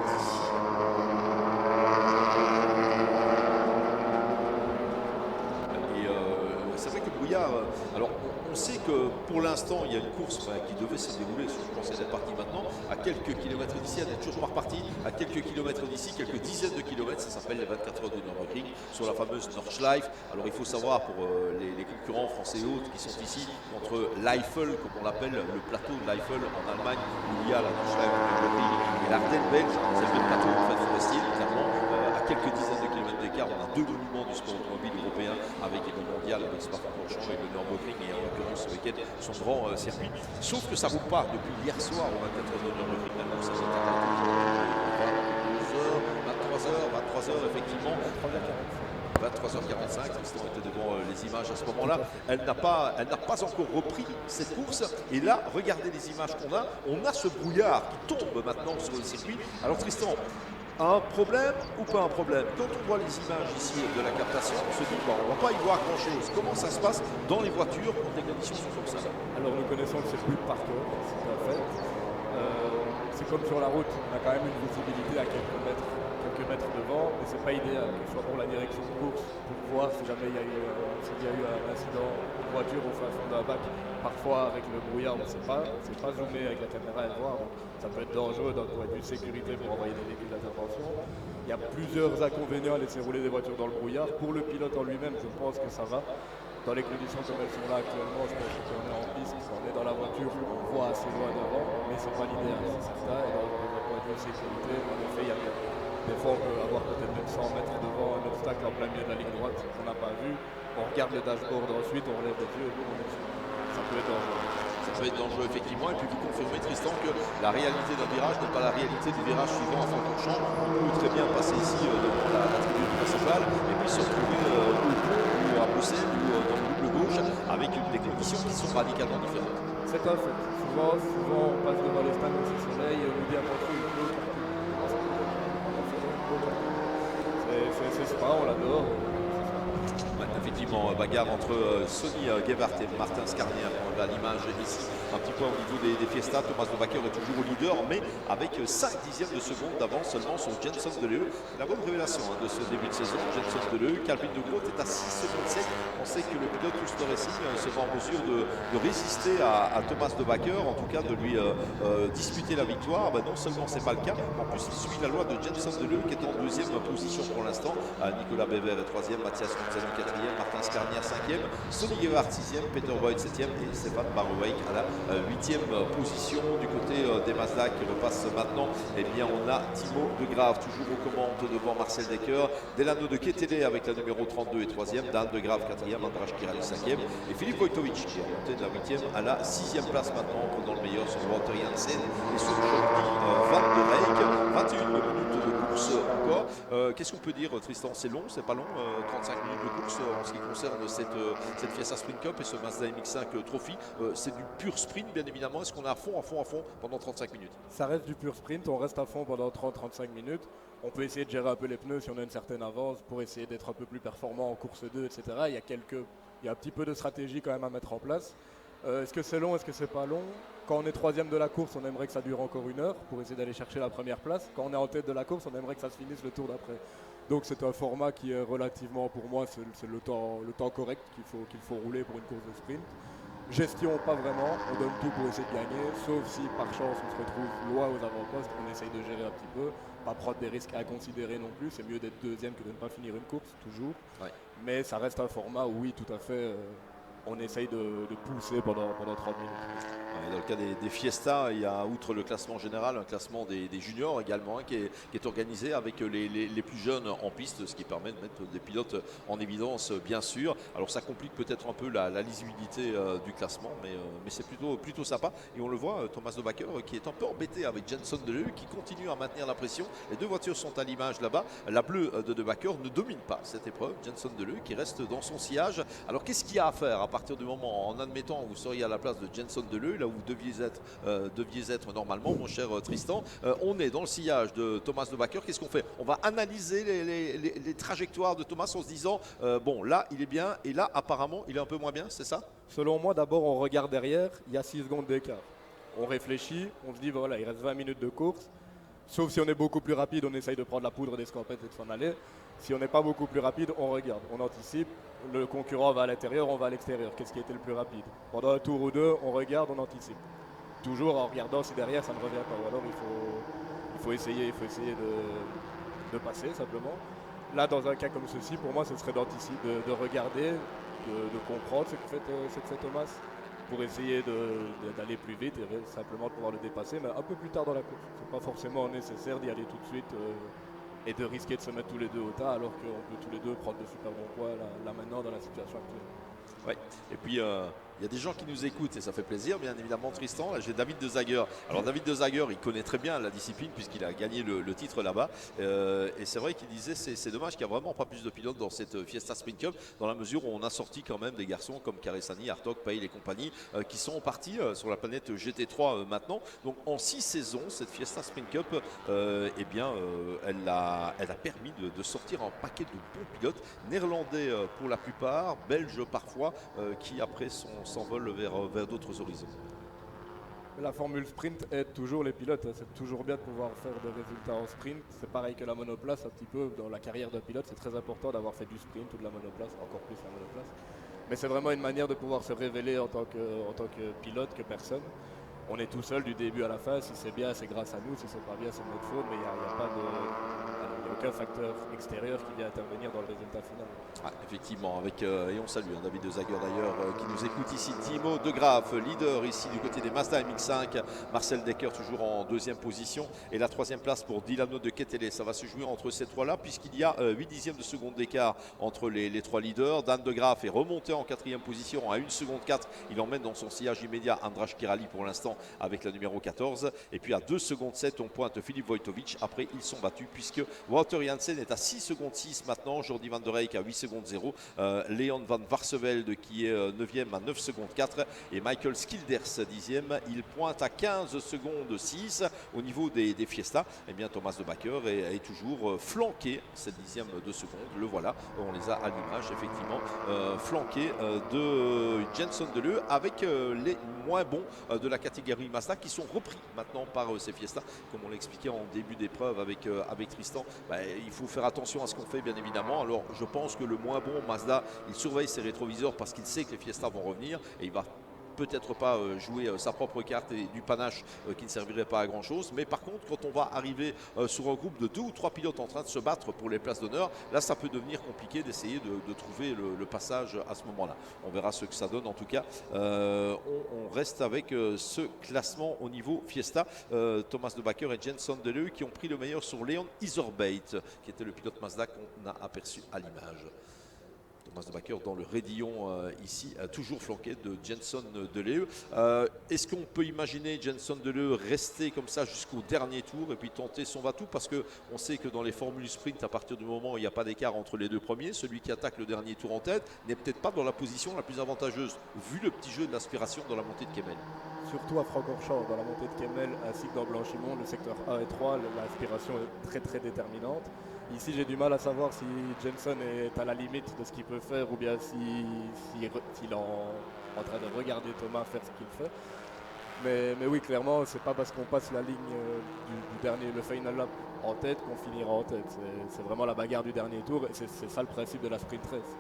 C'est vrai que Brouillard, alors on sait que pour l'instant il y a une course qui devait se dérouler, je pense qu'elle est partie maintenant, à quelques kilomètres d'ici, elle n'est toujours pas repartie, à quelques kilomètres d'ici, quelques dizaines de kilomètres, ça s'appelle les 24 heures de Nürburgring, sur la fameuse Nordschleife. Alors il faut savoir pour les concurrents français et autres qui sont ici, entre l'Eifel, comme on l'appelle, le plateau de l'Eifel en Allemagne, où il y a la Nordschleife de Nürburgring, et l'Ardenne belge, c'est le même plateau en fait forestier, clairement, à quelques dizaines de kilomètres d'écart, on a 2 monuments du sport automobile européen avec le mondial, avec Spa-Francorchamps et le Nürburgring et en l'occurrence ce week-end son grand circuit. Sauf que ça ne roule pas depuis hier soir au 24 heures de Nürburgring, maintenant ça s'est arrêté 23h effectivement. 23h45, Tristan était devant les images à ce moment-là. Elle n'a pas encore repris cette course. Et là, regardez les images qu'on a. On a ce brouillard qui tombe maintenant sur le circuit. Alors Tristan, un problème ou pas un problème? Quand on voit les images ici de la captation, on se dit bon, on ne va pas y voir grand-chose. Comment ça se passe dans les voitures quand les conditions sont comme ça? Alors nous connaissons le circuit par cœur, c'est un fait. C'est comme sur la route, on a quand même une visibilité à quelques mètres devant, mais c'est pas idéal, que ce soit pour la direction de course, pour voir si jamais il y a eu un incident de voiture au fin fond d'un bac. Parfois avec le brouillard, on ne sait pas zoomer avec la caméra et voir, donc ça peut être dangereux d'un point de vue sécurité pour envoyer des véhicules d'intervention. Il y a plusieurs inconvénients à laisser rouler des voitures dans le brouillard. Pour le pilote en lui-même, je pense que ça va. Dans les conditions comme elles sont là actuellement, je pense qu'on est en piste, on est dans la voiture, on voit assez loin devant, mais c'est pas l'idéal, c'est certain. Et d'un point de vue sécurité, en effet, il y a des fois on peut avoir peut-être même 100 mètres devant un obstacle en plein milieu de la ligne droite qu'on n'a pas vu. On regarde le dashboard ensuite, on relève les yeux et on est dessus. Ça peut être dangereux. Ça peut être dangereux effectivement. Et puis vous confirmez Tristan que la réalité d'un virage n'est pas la réalité du virage suivant à Francorchamps. On peut très bien passer ici devant la tribune principale et puis se retrouver au pont ou à Bruxelles ou dans le double gauche avec des conditions qui sont radicalement différentes. C'est un fait. Souvent on passe devant les stands au soleil et on nous dit attention, il pleut. C'est Spa, on l'adore. Ouais, effectivement. également bagarre entre Sonny Gebhardt et Martin Skarnier à l'image ici. Un petit peu au niveau des Fiesta, Thomas de Backer est toujours au leader, mais avec 5 dixièmes de seconde d'avance seulement sur Jenson Deleu. La bonne révélation de ce début de saison, Jenson Deleu. Calvin de Groot est à 6 secondes 7. On sait que le pilote Ulster Racing sera en mesure de résister à Thomas de Backer, en tout cas de lui disputer la victoire. Non seulement c'est pas le cas, en plus il suit la loi de Jenson Deleu qui est en deuxième position pour l'instant. Nicolas Bever est troisième, Mathias Ronzani quatrième, Martin Skarnier cinquième, Sonny Gebhardt sixième, Peter Boyd septième et Stéphane Barrowake à la huitième position. Du côté des Mazda qui repasse maintenant, eh bien on a Timo de Graaf toujours aux commandes devant Marcel Dekker, Delano de Ketele avec la numéro 32 et troisième, Dan de Graaf quatrième, Andras Kirali cinquième et Philippe Wojtovic qui est remonté de la huitième à la sixième place maintenant, prenant le meilleur sur Walter Janssen et sur Jordi Van der Reyck. 21 minutes de course encore. Qu'est-ce qu'on peut dire, Tristan? C'est long, c'est pas long, 35 minutes de course en ce qui concerne cette Fiesta Sprint Cup et ce Mazda MX-5 Trophy. C'est du pur sprint, bien évidemment. Est-ce qu'on est à fond pendant 35 minutes? Ça reste du pur sprint, on reste à fond pendant 30-35 minutes. On peut essayer de gérer un peu les pneus si on a une certaine avance pour essayer d'être un peu plus performant en course 2, etc. Il y a un petit peu de stratégie quand même à mettre en place. Est-ce que c'est long, est-ce que c'est pas long? Quand on est troisième de la course, on aimerait que ça dure encore 1 heure pour essayer d'aller chercher la première place. Quand on est en tête de la course, on aimerait que ça se finisse le tour d'après. Donc c'est un format qui est relativement, pour moi, c'est le temps correct qu'il faut rouler pour une course de sprint. Gestion, pas vraiment, on donne tout pour essayer de gagner, sauf si par chance on se retrouve loin aux avant-postes, on essaye de gérer un petit peu, pas prendre des risques inconsidérés non plus, c'est mieux d'être deuxième que de ne pas finir une course, toujours. Ouais. Mais ça reste un format où oui, tout à fait, on essaye de pousser pendant 30 minutes. Dans le cas des Fiesta, il y a, outre le classement général, un classement des juniors également qui est organisé avec les plus jeunes en piste, ce qui permet de mettre des pilotes en évidence, bien sûr. Alors ça complique peut-être un peu la lisibilité du classement, mais c'est plutôt sympa. Et on le voit, Thomas de Backer qui est un peu embêté avec Jenson Deleu qui continue à maintenir la pression. Les deux voitures sont à l'image là-bas. La bleue de Backer ne domine pas cette épreuve. Jenson Deleu qui reste dans son sillage. Alors qu'est-ce qu'il y a à faire à partir du moment, en admettant que vous seriez à la place de Jenson Deleu, là où vous deviez être normalement, mon cher Tristan. On est dans le sillage de Thomas de Backer. Qu'est-ce qu'on fait? On va analyser les trajectoires de Thomas en se disant bon, là il est bien et là apparemment il est un peu moins bien, c'est ça? Selon moi, d'abord on regarde derrière, il y a 6 secondes d'écart. On réfléchit, on se dit voilà, il reste 20 minutes de course. Sauf si on est beaucoup plus rapide, on essaye de prendre la poudre des scorpettes et de s'en aller. Si on n'est pas beaucoup plus rapide, on regarde, on anticipe. Le concurrent va à l'intérieur, on va à l'extérieur. Qu'est-ce qui était le plus rapide? Pendant un tour ou deux, on regarde, on anticipe. Toujours en regardant si derrière ça ne revient pas. Ou alors il faut essayer de passer simplement. Là, dans un cas comme ceci, pour moi, ce serait d'anticiper, de regarder, de comprendre ce que fait Thomas pour essayer d'aller plus vite et simplement de pouvoir le dépasser, mais un peu plus tard dans la course. Ce n'est pas forcément nécessaire d'y aller tout de suite et de risquer de se mettre tous les deux au tas alors qu'on peut tous les deux prendre de super bons points là maintenant dans la situation actuelle. Ouais. Et puis il y a des gens qui nous écoutent et ça fait plaisir, bien évidemment, Tristan. Là, j'ai David de Zager. Alors David de Zager, il connaît très bien la discipline puisqu'il a gagné le titre là-bas. Et c'est vrai qu'il disait c'est dommage qu'il n'y a vraiment pas plus de pilotes dans cette Fiesta Sprint Cup, dans la mesure où on a sorti quand même des garçons comme Caressani, Hartog, Payl et compagnie qui sont partis sur la planète GT3 maintenant. Donc en 6 saisons, cette Fiesta Sprint Cup, eh bien, elle a permis de sortir un paquet de bons pilotes, néerlandais pour la plupart, belges parfois, qui après s'envolent vers d'autres horizons. La formule sprint aide toujours les pilotes. C'est toujours bien de pouvoir faire des résultats en sprint. C'est pareil que la monoplace, un petit peu dans la carrière d'un pilote. C'est très important d'avoir fait du sprint ou de la monoplace, encore plus la monoplace. Mais c'est vraiment une manière de pouvoir se révéler en tant que pilote, que personne. On est tout seul du début à la fin. Si c'est bien, c'est grâce à nous. Si c'est pas bien, c'est notre faute. Mais il n'y a aucun facteur extérieur qui vient intervenir dans le résultat final. Ah, effectivement, et on salue David de Zager d'ailleurs qui nous écoute ici. Timo de Graaf, leader ici du côté des Mazda MX-5. Marcel Dekker toujours en deuxième position. Et la troisième place pour Dilano de Ketele. Ça va se jouer entre ces trois-là puisqu'il y a 8 dixièmes de seconde d'écart entre les trois leaders. Dan de Graaf est remonté en quatrième position à 1 seconde 4. Il emmène dans son sillage immédiat Andras Kirali pour l'instant avec la numéro 14. Et puis à 2 secondes 7, on pointe Philippe Wojtovic. Après, ils sont battus puisque Wouter Janssen est à 6 secondes 6 maintenant. Jordi van der Reyck à 8 secondes 0. Leon van Varsevelde qui est 9e à 9 secondes 4. Et Michael Skilders 10e. Il pointe à 15 secondes 6 au niveau des Fiesta. Et bien Thomas de Backer est toujours flanqué, cette 10e de seconde. Le voilà, on les a à l'image effectivement, flanqué de Jenson Deleu avec les moins bons de la catégorie Mazda qui sont repris maintenant par ces Fiesta. Comme on l'expliquait en début d'épreuve avec Tristan, il faut faire attention à ce qu'on fait bien évidemment. Alors je pense que le moins bon Mazda, il surveille ses rétroviseurs parce qu'il sait que les Fiesta vont revenir et il va peut-être pas jouer sa propre carte et du panache qui ne servirait pas à grand chose, mais par contre quand on va arriver sur un groupe de 2 ou 3 pilotes en train de se battre pour les places d'honneur, là ça peut devenir compliqué d'essayer de trouver le passage à ce moment là. On verra ce que ça donne. En tout cas on reste avec ce classement au niveau Fiesta. Thomas de Backer et Jenson Deleu qui ont pris le meilleur sur Leon Iserbyt qui était le pilote Mazda qu'on a aperçu à l'image. Thomas de Backer dans le raidillon ici, toujours flanqué de Jenson Deleu. Est-ce qu'on peut imaginer Jenson Deleu rester comme ça jusqu'au dernier tour et puis tenter son va-tout? Parce qu'on sait que dans les formules sprint, à partir du moment où il n'y a pas d'écart entre les deux premiers, celui qui attaque le dernier tour en tête n'est peut-être pas dans la position la plus avantageuse, vu le petit jeu de l'aspiration dans la montée de Kemmel. Surtout à Francorchamps, dans la montée de Kemmel ainsi que dans Blanchimont, le secteur 1 et 3, l'aspiration est très très déterminante. Ici, j'ai du mal à savoir si Jenson est à la limite de ce qu'il peut faire ou bien s'il est en train de regarder Thomas faire ce qu'il fait. Mais oui, clairement, c'est pas parce qu'on passe la ligne du dernier, le final lap en tête qu'on finira en tête. C'est vraiment la bagarre du dernier tour et c'est ça le principe de la sprint race.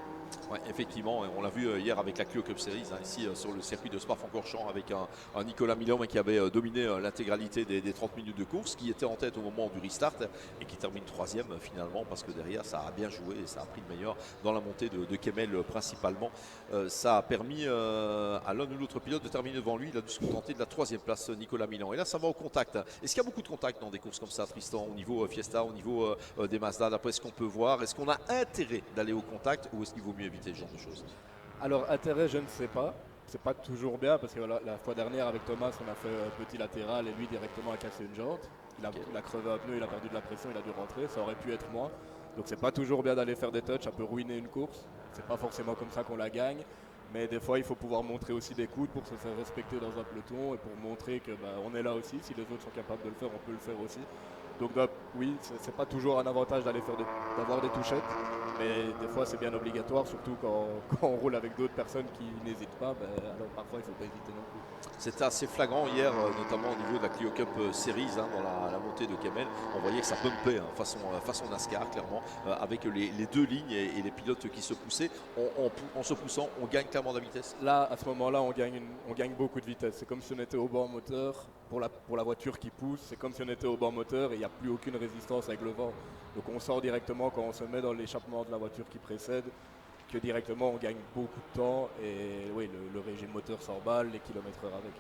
Ouais, effectivement, on l'a vu hier avec la Clio Cup Series, ici sur le circuit de Spa-Francorchamps avec un Nicolas Milan qui avait dominé l'intégralité des 30 minutes de course, qui était en tête au moment du restart et qui termine 3e finalement parce que derrière ça a bien joué et ça a pris le meilleur dans la montée de Kemmel principalement. Ça a permis à l'un ou l'autre pilote de terminer devant lui. Il a dû se contenter de la 3e place, Nicolas Milan. Et là ça va au contact. Est-ce qu'il y a beaucoup de contact dans des courses comme ça, Tristan, au niveau Fiesta, au niveau des Mazda, d'après ce qu'on peut voir? Est-ce qu'on a intérêt d'aller au contact ou est-ce qu'il vaut mieux éviter ce genre de choses? Alors intérêt, je ne sais pas. C'est pas toujours bien parce que voilà, la fois dernière avec Thomas, on a fait un petit latéral et lui directement a cassé une jante. Il a crevé un pneu, il a perdu de la pression, il a dû rentrer. Ça aurait pu être moi. Donc c'est pas toujours bien d'aller faire des touches, ça peut ruiner une course. C'est pas forcément comme ça qu'on la gagne. Mais des fois, il faut pouvoir montrer aussi des coudes pour se faire respecter dans un peloton et pour montrer que on est là aussi. Si les autres sont capables de le faire, on peut le faire aussi. Donc oui, c'est pas toujours un avantage d'avoir des touchettes, mais des fois c'est bien obligatoire, surtout quand on roule avec d'autres personnes qui n'hésitent pas, alors parfois il ne faut pas hésiter non plus. C'était assez flagrant hier, notamment au niveau de la Clio Cup Series, dans la montée de Kemmel. On voyait que ça pumpait façon NASCAR, clairement, avec les deux lignes et les pilotes qui se poussaient. En se poussant, on gagne clairement de la vitesse. Là, à ce moment-là, on gagne beaucoup de vitesse. C'est comme si on était au banc moteur, pour la voiture qui pousse, c'est comme si on était au banc moteur et il n'y a plus aucune résistance avec le vent. Donc on sort directement quand on se met dans l'échappement de la voiture qui précède, que directement on gagne beaucoup de temps et oui, le régime moteur s'emballe, les kilomètres heure avec.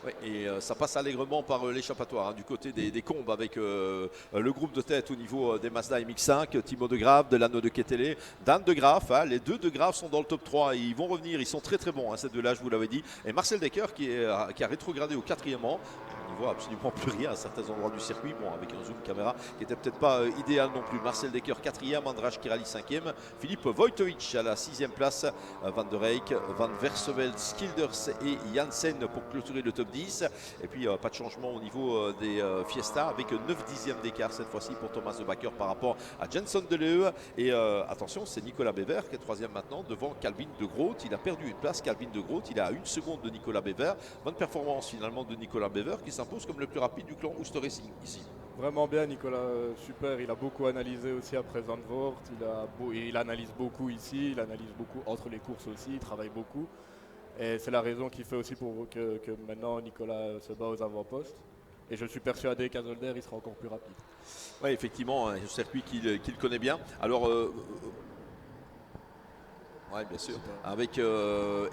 Ouais, et ça passe allègrement par l'échappatoire du côté des Combes avec le groupe de tête au niveau des Mazda MX-5, Timo de Graaf, Delano de Ketele, Dan de Graaf. Les deux de Graaf sont dans le top 3 et ils vont revenir, ils sont très très bons, ces deux-là, je vous l'avais dit. Et Marcel Decker qui a rétrogradé au 4e rang. On ne voit absolument plus rien à certains endroits du circuit, avec un zoom caméra qui n'était peut-être pas idéal non plus. Marcel Decker 4e, András Kirali 5e, Philippe Wojtowicz à la 6e place, Van der Reyck, Van Versevelde, Skilders et Janssen pour clôturer le top 10. Et puis pas de changement au niveau des Fiesta avec 9/10 d'écart cette fois-ci pour Thomas de Backer par rapport à Jenson Deleu. Et attention, c'est Nicolas Bever qui est 3e maintenant devant Calvin de Groot. Il a perdu une place, Calvin de Groot. Il est à 1 seconde de Nicolas Bever. Bonne performance finalement de Nicolas Bever qui s'impose comme le plus rapide du clan Ooster Racing ici. Vraiment bien Nicolas, super, il a beaucoup analysé aussi après Zandvoort, il analyse beaucoup ici, il analyse beaucoup entre les courses aussi, il travaille beaucoup. Et c'est la raison qui fait aussi pour que maintenant Nicolas se bat aux avant-postes. Et je suis persuadé qu'à Zolder, il sera encore plus rapide. Oui, effectivement, un circuit qu'il connaît bien. Alors, oui, bien sûr. Avec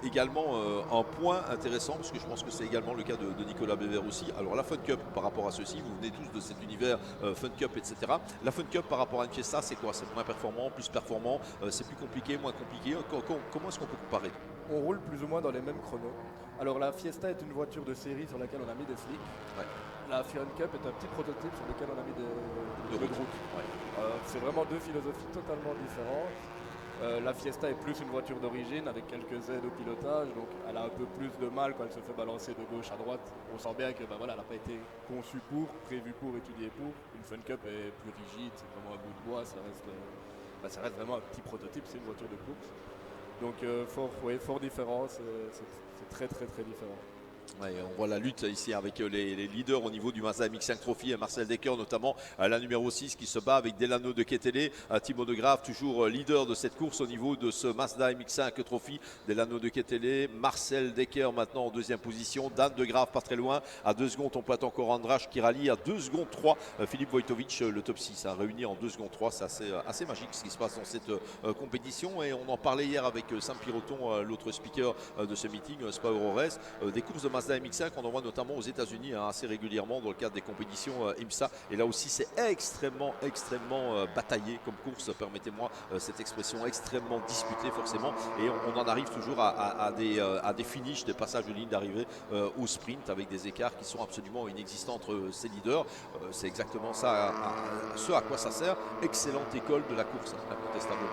également un point intéressant, parce que je pense que c'est également le cas de Nicolas Bever aussi. Alors la Fun Cup par rapport à ceci, vous venez tous de cet univers Fun Cup, etc. La Fun Cup par rapport à une Fiesta, c'est quoi? C'est moins performant, plus performant, c'est plus compliqué, moins compliqué. Comment est-ce qu'on peut comparer? On roule plus ou moins dans les mêmes chronos. Alors la Fiesta est une voiture de série sur laquelle on a mis des slicks. Ouais. La Fun Cup est un petit prototype sur lequel on a mis des routes. Ouais. C'est vraiment deux philosophies totalement différentes. La Fiesta est plus une voiture d'origine avec quelques aides au pilotage, donc elle a un peu plus de mal quand elle se fait balancer de gauche à droite. On sent bien que elle n'a pas été conçue pour, prévue pour, étudiée pour. Une Fun Cup est plus rigide, c'est vraiment un bout de bois, ça reste vraiment un petit prototype, c'est une voiture de course. Donc fort différent, c'est très très très différent. Ouais, on voit la lutte ici avec les leaders au niveau du Mazda MX-5 Trophy, Marcel Dekker notamment, la numéro 6 qui se bat avec Delano de Ketele, Thibaut de Graaf toujours leader de cette course au niveau de ce Mazda MX-5 Trophy, Delano de Ketele, Marcel Dekker maintenant en deuxième position, Dan de Graaf pas très loin, à 2 secondes on plate encore Andras Kirali, à 2 secondes 3 Philippe Wojtovic, le top 6, réuni en 2 secondes 3, c'est assez magique ce qui se passe dans cette compétition et on en parlait hier avec Sam Piroton, l'autre speaker de ce meeting, Spa Eurorest, des courses de Mazda MX-5 on en voit notamment aux États-Unis assez régulièrement dans le cadre des compétitions IMSA et là aussi c'est extrêmement bataillé comme course, permettez-moi cette expression, extrêmement disputée forcément et on en arrive toujours à des finishes, des passages de ligne d'arrivée au sprint avec des écarts qui sont absolument inexistants entre ces leaders. C'est exactement ça ce à quoi ça sert, excellente école de la course incontestablement.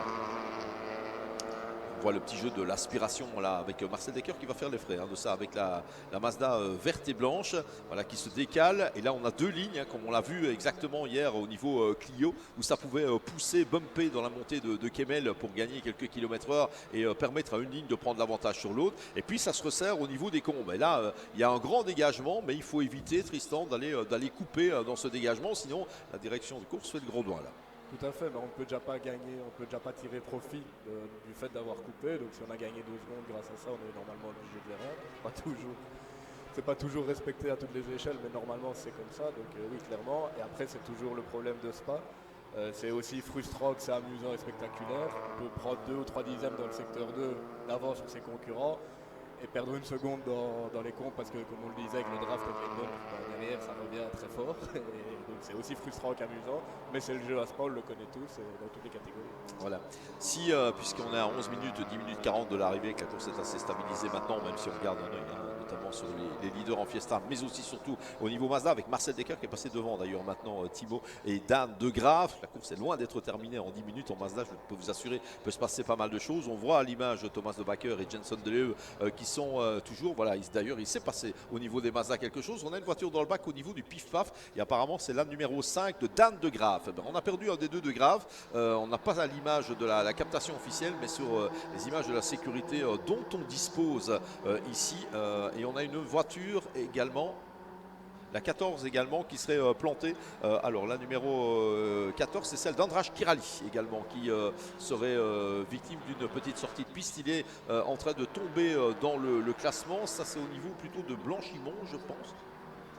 On voit le petit jeu de l'aspiration là, avec Marcel Dekker qui va faire les frais de ça avec la Mazda verte et blanche voilà, qui se décale. Et là, on a deux lignes, comme on l'a vu exactement hier au niveau Clio, où ça pouvait pousser, bumper dans la montée de Kemmel pour gagner quelques kilomètres/heure et permettre à une ligne de prendre l'avantage sur l'autre. Et puis, ça se resserre au niveau des combes. Et là, il y a un grand dégagement, mais il faut éviter, Tristan, d'aller couper dans ce dégagement. Sinon, la direction de course fait le gros doigt là. Tout à fait, mais on ne peut déjà pas gagner, on peut déjà pas tirer profit du fait d'avoir coupé. Donc si on a gagné 2 secondes grâce à ça, on est normalement obligé de les rendre. C'est pas toujours respecté à toutes les échelles, mais normalement c'est comme ça. Donc oui, clairement. Et après, c'est toujours le problème de Spa. C'est aussi frustrant que c'est amusant et spectaculaire. On peut prendre 2 ou 3 dixièmes dans le secteur 2 d'avance sur ses concurrents et perdre 1 seconde dans les comptes parce que, comme on le disait, avec le draft et le bonne, derrière ça revient très fort. Et donc c'est aussi frustrant qu'amusant, mais c'est le jeu à Spa, on le connaît tous dans toutes les catégories. Voilà. Si, puisqu'on est à 11 minutes, 10 minutes 40 de l'arrivée, que la course est assez stabilisée maintenant, même si on regarde un œil, notamment sur les leaders en Fiesta, mais aussi surtout au niveau Mazda, avec Marcel Dekker qui est passé devant d'ailleurs maintenant Thibaut et Dan de Graaf. La course est loin d'être terminée en 10 minutes en Mazda, je peux vous assurer, il peut se passer pas mal de choses. On voit à l'image Thomas de Backer et Jenson Deleu qui sont toujours, voilà, d'ailleurs il s'est passé au niveau des Mazda quelque chose. On a une voiture dans le bac au niveau du pif-paf et apparemment c'est la numéro 5 de Dan de Graaf. On a perdu un des deux de Graaf, on n'a pas à l'image de la captation officielle, mais sur les images de la sécurité dont on dispose ici. Et on a une voiture également, la 14 également, qui serait plantée. Alors la numéro 14, c'est celle d'Andras Kirali également, qui serait victime d'une petite sortie de piste. Il est en train de tomber dans le classement. Ça, c'est au niveau plutôt de Blanchimont, je pense.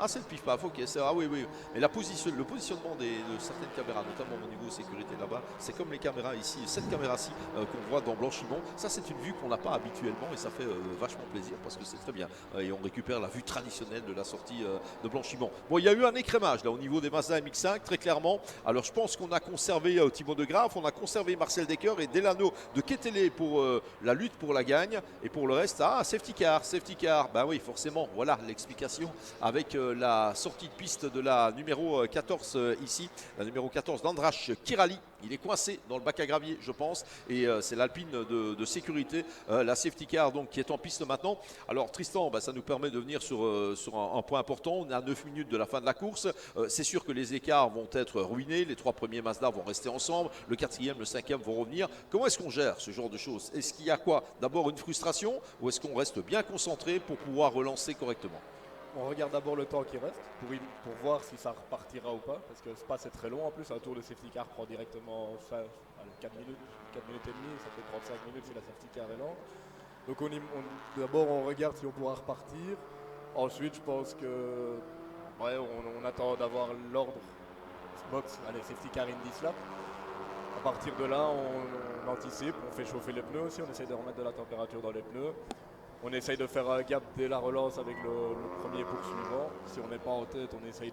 Ah, c'est le pif-paf, ok. Ah oui. Mais le positionnement de certaines caméras, notamment au niveau sécurité là-bas, c'est comme les caméras ici, cette caméra-ci qu'on voit dans Blanchimont. Ça, c'est une vue qu'on n'a pas habituellement et ça fait vachement plaisir parce que c'est très bien. Et on récupère la vue traditionnelle de la sortie de Blanchimont. Bon, il y a eu un écrémage là au niveau des Mazda MX-5, très clairement. Alors, je pense qu'on a conservé Thibaut de Graaf, on a conservé Marcel Dekker et Delano de Ketele pour la lutte pour la gagne. Et pour le reste, safety car. Ben oui, forcément, voilà l'explication avec la sortie de piste de la numéro 14 ici, la numéro 14 d'Andras Kirali. Il est coincé dans le bac à gravier, je pense, et c'est l'Alpine de sécurité, la safety car donc, qui est en piste maintenant. Alors Tristan, ça nous permet de venir sur un point important. On est à 9 minutes de la fin de la course. C'est sûr que les écarts vont être ruinés. Les 3 premiers Mazda vont rester ensemble. Le 4e, le 5e vont revenir. Comment est-ce qu'on gère ce genre de choses? Est-ce qu'il y a quoi? D'abord une frustration ou est-ce qu'on reste bien concentré pour pouvoir relancer correctement? On regarde d'abord le temps qui reste pour voir si ça repartira ou pas, parce que Spa c'est très long en plus, un tour de safety car prend directement 4 minutes et demie, ça fait 35 minutes si la safety car est lente. Donc d'abord on regarde si on pourra repartir, ensuite je pense que on attend d'avoir l'ordre box, safety car in 10 laps. À partir de là on anticipe, on fait chauffer les pneus aussi, on essaie de remettre de la température dans les pneus. On essaye de faire un gap dès la relance avec le premier poursuivant. Si on n'est pas en tête, on essaye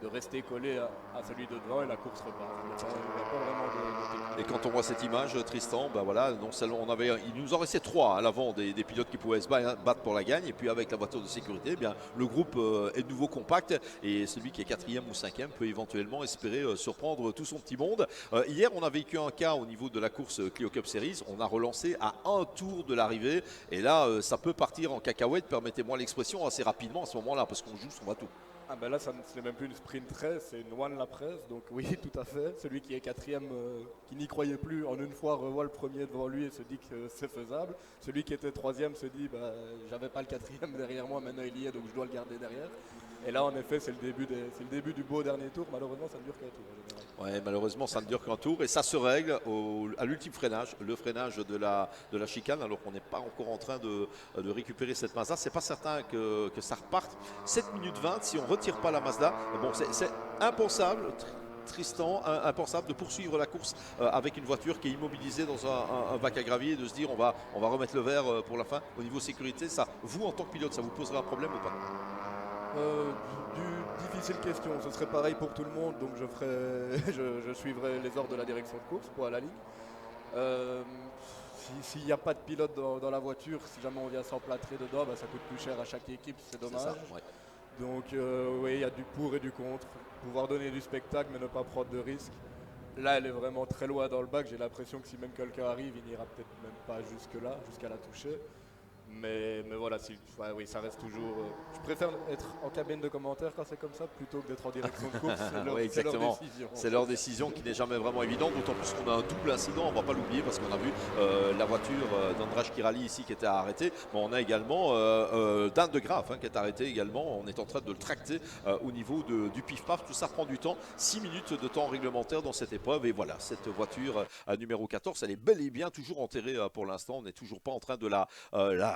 de rester collé à celui de devant et la course repart. Il n'y a pas vraiment de Et technique. quand on voit cette image, Tristan, ben voilà, non seulement il nous en restait 3 à l'avant des pilotes qui pouvaient se battre pour la gagne, et puis avec la voiture de sécurité, eh bien, le groupe est de nouveau compact, et celui qui est 4e ou 5e peut éventuellement espérer surprendre tout son petit monde. Hier, on a vécu un cas au niveau de la course Clio Cup Series, on a relancé à un tour de l'arrivée, et là, ça peut partir en cacahuète, permettez-moi l'expression, assez rapidement à ce moment-là, parce qu'on joue son bateau. Ah ben là, ce n'est même plus une sprint race, c'est une one lap race, donc oui, tout à fait. Celui qui est 4e, qui n'y croyait plus, en une fois revoit le premier devant lui et se dit que c'est faisable. Celui qui était 3e se dit, bah, j'avais pas le 4e derrière moi, maintenant il y est, donc je dois le garder derrière. Et là, en effet, c'est le début du beau dernier tour. Malheureusement, ça ne dure qu'un tour en général. Ouais, malheureusement, ça ne dure qu'un tour et ça se règle à l'ultime freinage, le freinage de la chicane, alors qu'on n'est pas encore en train de récupérer cette Mazda. C'est pas certain que ça reparte. 7 minutes 20, si on ne retire pas la Mazda, bon, c'est impensable. Tristan, impensable de poursuivre la course avec une voiture qui est immobilisée dans un bac à gravier et de se dire on va remettre le verre pour la fin. Au niveau sécurité, ça, vous en tant que pilote, ça vous poserait un problème ou pas? Difficile question, ce serait pareil pour tout le monde, donc je suivrai les ordres de la direction de course pour à la ligne. S'il n'y a pas de pilote dans la voiture, si jamais on vient s'emplâtrer dedans, bah, ça coûte plus cher à chaque équipe, c'est dommage. Ça, ouais. Donc oui, il y a du pour et du contre. Pouvoir donner du spectacle mais ne pas prendre de risques. Là, elle est vraiment très loin dans le bac. J'ai l'impression que si même quelqu'un arrive, il n'ira peut-être même pas jusque-là, jusqu'à la toucher. Mais voilà, oui, ça reste toujours. Je préfère être en cabine de commentaire quand c'est comme ça plutôt que d'être en direction de course. Oui, exactement. C'est leur décision. C'est leur décision qui n'est jamais vraiment évidente, d'autant plus qu'on a un double incident, on ne va pas l'oublier parce qu'on a vu la voiture d'András Kirali ici qui était arrêtée. Bon, on a également Dan de Graaf qui est arrêté également. On est en train de le tracter au niveau du pif-paf. Tout ça prend du temps, 6 minutes de temps réglementaire dans cette épreuve. Et voilà, cette voiture numéro 14, elle est bel et bien toujours enterrée pour l'instant. On n'est toujours pas en train de la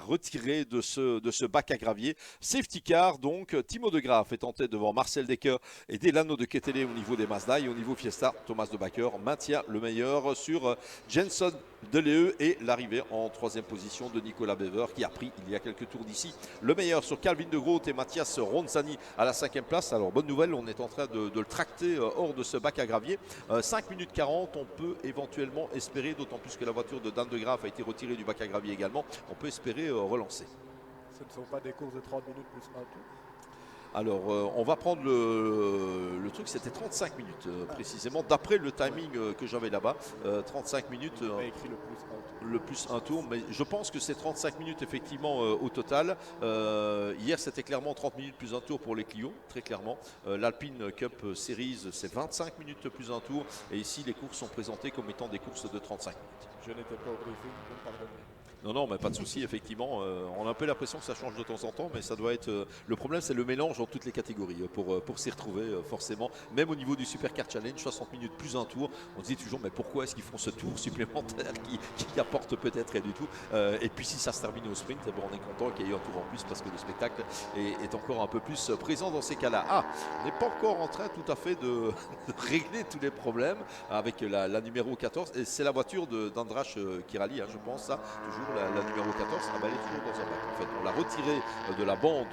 retirer de ce bac à gravier. Safety car, donc, Timo de Graaf est en tête devant Marcel Dekker et Delano de Ketele au niveau des Mazda. Et au niveau Fiesta, Thomas de Backer maintient le meilleur sur Jenson Deleu et l'arrivée en 3e position de Nicolas Bever qui a pris il y a quelques tours d'ici le meilleur sur Calvin de Groot et Mathias Ronzani à la 5e place. Alors bonne nouvelle, on est en train de le tracter hors de ce bac à gravier. 5 minutes 40, on peut éventuellement espérer, d'autant plus que la voiture de Dan de Graaf a été retirée du bac à gravier également, on peut espérer relancer. Ce ne sont pas des courses de 30 minutes plus un tour. Alors, on va prendre le truc, c'était 35 minutes précisément, d'après le timing que j'avais là-bas. 35 minutes. On a écrit le plus un tour. Le plus un tour, mais je pense que c'est 35 minutes effectivement au total. Hier, c'était clairement 30 minutes plus un tour pour les Clio, très clairement. L'Alpine Cup Series, c'est 25 minutes plus un tour. Et ici, les courses sont présentées comme étant des courses de 35 minutes. Je n'étais pas au briefing, donc pardonnez. Non, mais pas de souci, effectivement. On a un peu l'impression que ça change de temps en temps, mais ça doit être. Le problème, c'est le mélange dans toutes les catégories pour s'y retrouver, forcément. Même au niveau du Supercar Challenge, 60 minutes plus un tour, on se dit toujours, mais pourquoi est-ce qu'ils font ce tour supplémentaire qui apporte peut-être rien du tout. Et puis, si ça se termine au sprint, bon, on est content qu'il y ait eu un tour en plus parce que le spectacle est encore un peu plus présent dans ces cas-là. Ah, on n'est pas encore en train tout à fait de régler tous les problèmes avec la numéro 14. Et c'est la voiture d'András Kirali, je pense, ça, toujours. La numéro 14, elle est toujours dans un bac. En fait, on l'a retirée de la bande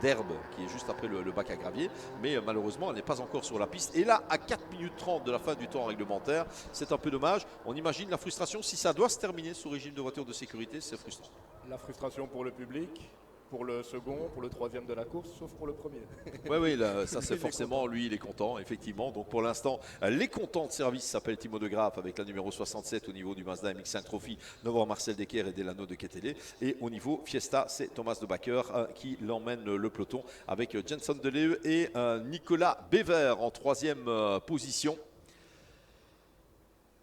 d'herbe qui est juste après le bac à gravier, mais malheureusement, elle n'est pas encore sur la piste. Et là, à 4 minutes 30 de la fin du temps réglementaire, c'est un peu dommage. On imagine la frustration. Si ça doit se terminer sous régime de voiture de sécurité, c'est frustrant. La frustration pour le public, pour le second, pour le 3e de la course, sauf pour le premier. Oui, ça c'est forcément, lui il est content, effectivement. Donc pour l'instant, les contents de service s'appellent Timo de Graaf avec la numéro 67 au niveau du Mazda MX-5 Trophy, devant Marcel Dekker et Delano de Ketele. Et au niveau Fiesta, c'est Thomas de Backer qui l'emmène le peloton avec Jenson Deleu et Nicolas Bever en 3e position.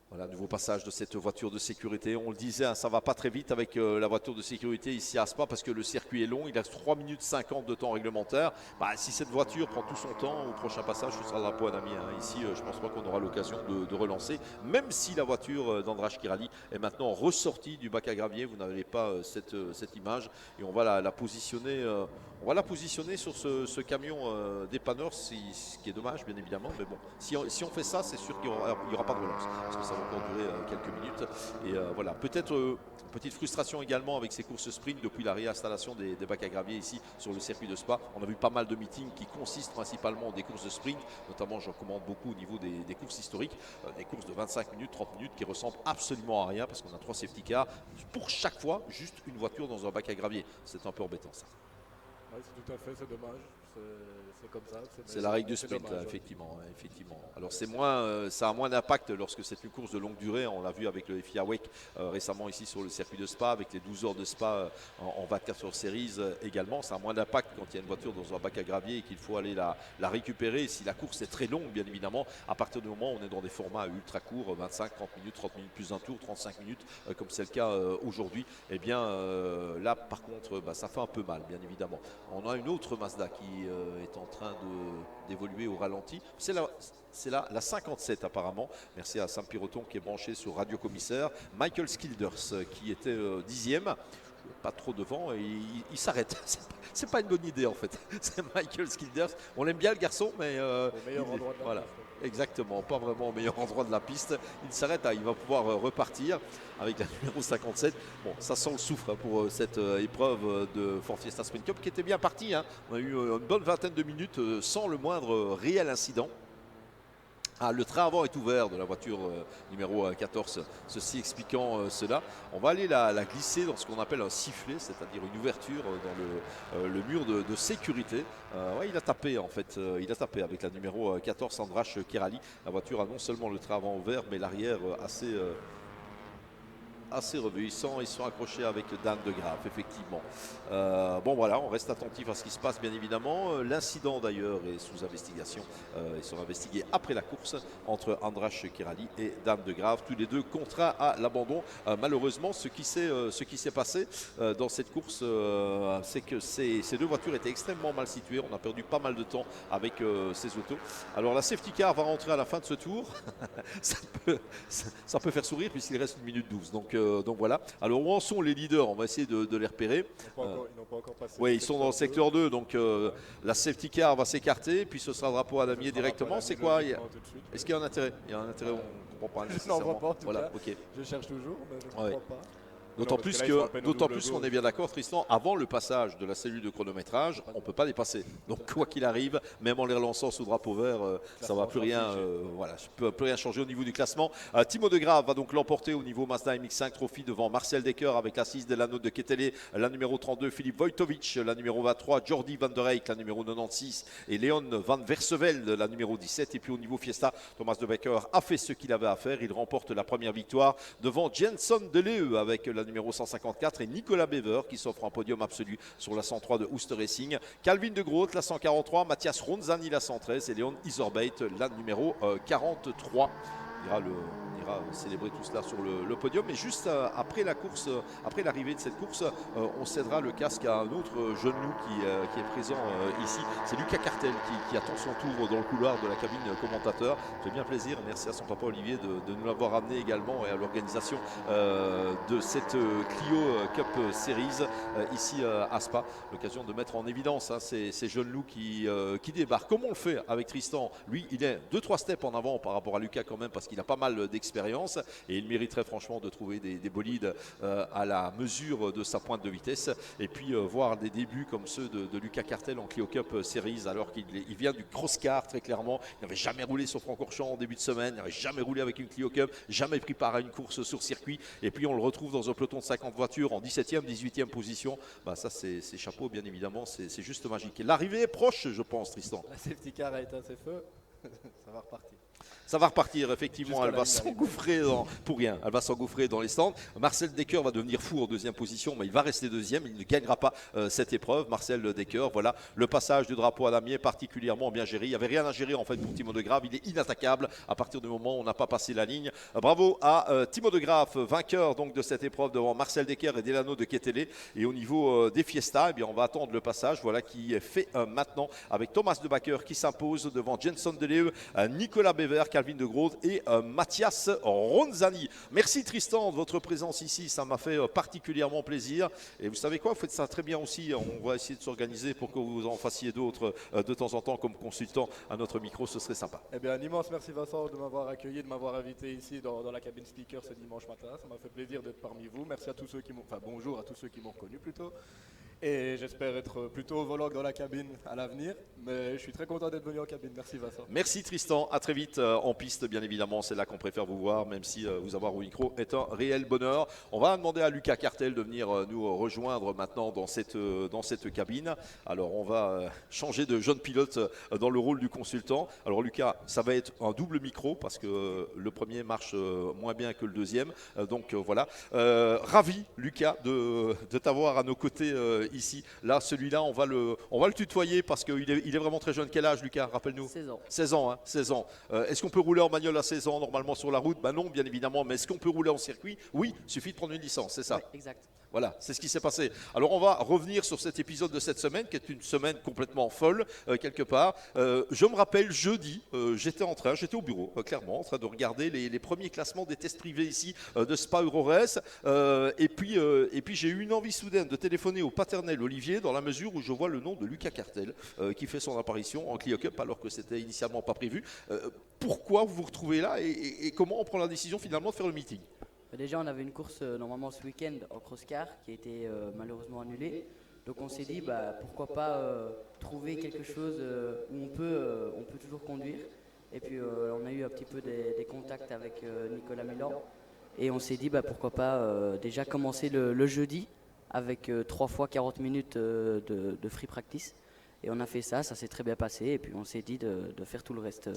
Voilà, nouveau passage de cette voiture de sécurité. On le disait, ça ne va pas très vite avec la voiture de sécurité ici à Spa parce que le circuit est long. Il reste 3 minutes 50 de temps réglementaire. Si cette voiture prend tout son temps, au prochain passage, ce sera la peau à ami. Ici, je ne pense pas qu'on aura l'occasion de relancer. Même si la voiture d'András Kirali est maintenant ressortie du bac à gravier, vous n'avez pas cette image. Et on va la positionner On va la positionner sur ce camion dépanneur, ce qui est dommage bien évidemment. Mais bon, si on fait ça, c'est sûr qu'il n'y aura pas de relance. Parce que ça va encore durer quelques minutes. Et voilà, peut-être petite frustration également avec ces courses sprint depuis la réinstallation des bacs à gravier ici sur le circuit de Spa. On a vu pas mal de meetings qui consistent principalement en des courses de sprint. Notamment, j'en recommande beaucoup au niveau des courses historiques. Des courses de 25 minutes, 30 minutes qui ressemblent absolument à rien parce qu'on a 3 safety cars. Pour chaque fois, juste une voiture dans un bac à gravier. C'est un peu embêtant ça. Ouais, c'est tout à fait, c'est dommage. C'est comme ça. C'est la règle du sprint, dommage, effectivement, effectivement. Alors c'est moins, ça a moins d'impact lorsque c'est une course de longue durée. On l'a vu avec le FIA WEC récemment ici sur le circuit de Spa, avec les 12 heures de Spa en 24 heures Series également. Ça a moins d'impact quand il y a une voiture dans un bac à gravier et qu'il faut aller la récupérer. Si la course est très longue, bien évidemment, à partir du moment où on est dans des formats ultra courts, 25, 30 minutes plus un tour, 35 minutes, comme c'est le cas aujourd'hui, eh bien là par contre, ça fait un peu mal, bien évidemment. On a une autre Mazda qui est en train d'évoluer au ralenti. C'est la 57 apparemment. Merci à Sam Piroton qui est branché sur Radio Commissaire. Michael Skilders qui était 10e. Pas trop devant et il s'arrête. C'est pas une bonne idée en fait. C'est Michael Skilders. On l'aime bien le garçon, mais au meilleur endroit de la voilà. piste. Exactement, pas vraiment au meilleur endroit de la piste. Il s'arrête, il va pouvoir repartir avec la numéro 57. Bon, ça sent le soufre pour cette épreuve de Ford Fiesta Sprint Cup qui était bien partie. Hein. On a eu une bonne vingtaine de minutes sans le moindre réel incident. Ah, le train avant est ouvert de la voiture numéro 14, ceci expliquant cela. On va aller la glisser dans ce qu'on appelle un sifflet, c'est-à-dire une ouverture dans le mur de sécurité. Ouais, il a tapé en fait, il a tapé avec la numéro 14, Andras Kerali. La voiture a non seulement le train avant ouvert, mais l'arrière assez revuissant. Ils sont accrochés avec Dan de Graaf, effectivement. Bon voilà, on reste attentif à ce qui se passe bien évidemment. L'incident d'ailleurs est sous investigation. Ils sont investigués après la course entre Andras Kerali et Dan de Graaf. Tous les deux contraints à l'abandon. Malheureusement, ce qui s'est passé dans cette course, c'est que ces deux voitures étaient extrêmement mal situées. On a perdu pas mal de temps avec ces autos. Alors la safety car va rentrer à la fin de ce tour. ça peut faire sourire puisqu'il reste 1 minute 12. Donc voilà. Alors où en sont les leaders? On va essayer de les repérer. Ils n'ont pas encore passé. Oui, ils sont dans le secteur 2. Donc la safety car va s'écarter. Puis ce sera le drapeau à damier directement. C'est quoi? Est-ce qu'il y a un intérêt? Il y a un intérêt, on ne comprend pas nécessairement. Je n'en vois pas en tout voilà, cas. Ok. Je cherche toujours, mais je ne comprends pas. D'autant plus qu'on est bien d'accord, Tristan, avant le passage de la cellule de chronométrage, on ne peut pas dépasser. Donc quoi qu'il arrive, même en les relançant sous drapeau vert, ça ne va plus rien, plus rien changer au niveau du classement. Timo de Graaf va donc l'emporter au niveau Mazda MX-5 Trophy devant Marcel Dekker avec la 6 de l'anneau de Ketele, la numéro 32 Philippe Wojtowicz, la numéro 23 Jordi van der Eyck, la numéro 96 et Léon van Versevelde, la numéro 17. Et puis au niveau Fiesta, Thomas de Backer a fait ce qu'il avait à faire. Il remporte la première victoire devant Jenson Deleu avec la numéro 154 et Nicolas Bever qui s'offre un podium absolu sur la 103 de Ooster Racing. Calvin de Groot, la 143, Mathias Ronzani, la 113 et Léon Isorbeit, la numéro 43. On ira célébrer tout cela sur le podium. Mais juste après la course, après l'arrivée de cette course, on cédera le casque à un autre jeune loup qui est présent ici. C'est Lucas Cartel qui attend son tour dans le couloir de la cabine commentateur. Fait bien plaisir. Merci à son papa Olivier de nous l'avoir amené également et à l'organisation de cette Clio Cup Series ici à Spa. L'occasion de mettre en évidence ces jeunes loups qui débarquent. Comme on le fait avec Tristan, lui il est 2-3 steps en avant par rapport à Lucas quand même parce qu'il a pas mal d'expérience et il mériterait franchement de trouver des bolides à la mesure de sa pointe de vitesse et puis voir des débuts comme ceux de Lucas Cartel en Clio Cup Series alors qu'il vient du cross-car très clairement. Il n'avait jamais roulé sur Francorchamps en début de semaine, il n'avait jamais roulé avec une Clio Cup, jamais pris part à une course sur circuit et puis on le retrouve dans un peloton de 50 voitures en 17e, 18e position. Ça c'est chapeau bien évidemment, c'est juste magique. Et l'arrivée est proche je pense Tristan. La safety car a éteint ses feux, ça va repartir. Ça va repartir, effectivement, elle va s'engouffrer pour rien. Elle va s'engouffrer dans les stands. Marcel Dekker va devenir fou en deuxième position, mais il va rester deuxième. Il ne gagnera pas cette épreuve. Marcel Dekker, voilà, le passage du drapeau à damier particulièrement bien géré. Il n'y avait rien à gérer en fait pour Timo de Graaf. Il est inattaquable à partir du moment où on n'a pas passé la ligne. Bravo à Timo de Graaf, vainqueur donc de cette épreuve devant Marcel Dekker et Delano de Ketele. Et au niveau des Fiesta, eh bien, on va attendre le passage, voilà, qui est fait maintenant avec Thomas de Backer qui s'impose devant Jenson Deleu, Nicolas Bever Vert, Calvin de Groot et Mathias Ronzani. Merci Tristan de votre présence ici, ça m'a fait particulièrement plaisir. Et vous savez quoi, vous faites ça très bien aussi. On va essayer de s'organiser pour que vous en fassiez d'autres de temps en temps comme consultant à notre micro, ce serait sympa. Eh bien, un immense merci Vincent de m'avoir accueilli, de m'avoir invité ici dans la cabine speaker ce dimanche matin. Ça m'a fait plaisir d'être parmi vous. Merci à tous ceux qui m'ont, enfin bonjour à tous ceux qui m'ont reconnu plutôt. Et j'espère être plutôt au volant que dans la cabine à l'avenir. Mais je suis très content d'être venu en cabine. Merci Vincent. Merci Tristan, à très vite en piste bien évidemment, c'est là qu'on préfère vous voir, même si vous avoir au micro est un réel bonheur. On va demander à Lucas Cartel de venir nous rejoindre maintenant dans cette cabine. Alors on va changer de jeune pilote dans le rôle du consultant. Alors Lucas, ça va être un double micro parce que le premier marche moins bien que le deuxième. Donc voilà, ravi Lucas de t'avoir à nos côtés ici. Là, celui-là, on va le tutoyer parce qu'il est vraiment très jeune. Quel âge, Lucas? Rappelle-nous. 16 ans. 16 ans, hein, 16 ans. Est-ce qu'on peut rouler en bagnole à 16 ans normalement sur la route? Non, bien évidemment. Mais est-ce qu'on peut rouler en circuit? Oui, il suffit de prendre une licence, c'est ça? Ouais, exact. Voilà, c'est ce qui s'est passé. Alors on va revenir sur cet épisode de cette semaine, qui est une semaine complètement folle, quelque part. Je me rappelle, jeudi, j'étais au bureau, clairement, en train de regarder les premiers classements des tests privés ici de Spa Eurores. Et puis j'ai eu une envie soudaine de téléphoner au paternel Olivier, dans la mesure où je vois le nom de Lucas Cartel, qui fait son apparition en Clio Cup, alors que c'était initialement pas prévu. Pourquoi vous vous retrouvez là et comment on prend la décision finalement de faire le meeting? Déjà, on avait une course normalement ce week-end en cross-car qui a été malheureusement annulée. Donc on s'est dit pourquoi pas trouver quelque chose où on peut toujours conduire. Et puis on a eu un petit peu des contacts avec Nicolas Milan. Et on s'est dit pourquoi pas déjà commencer le jeudi avec 3 fois 40 minutes de free practice. Et on a fait ça s'est très bien passé. Et puis on s'est dit de faire tout le reste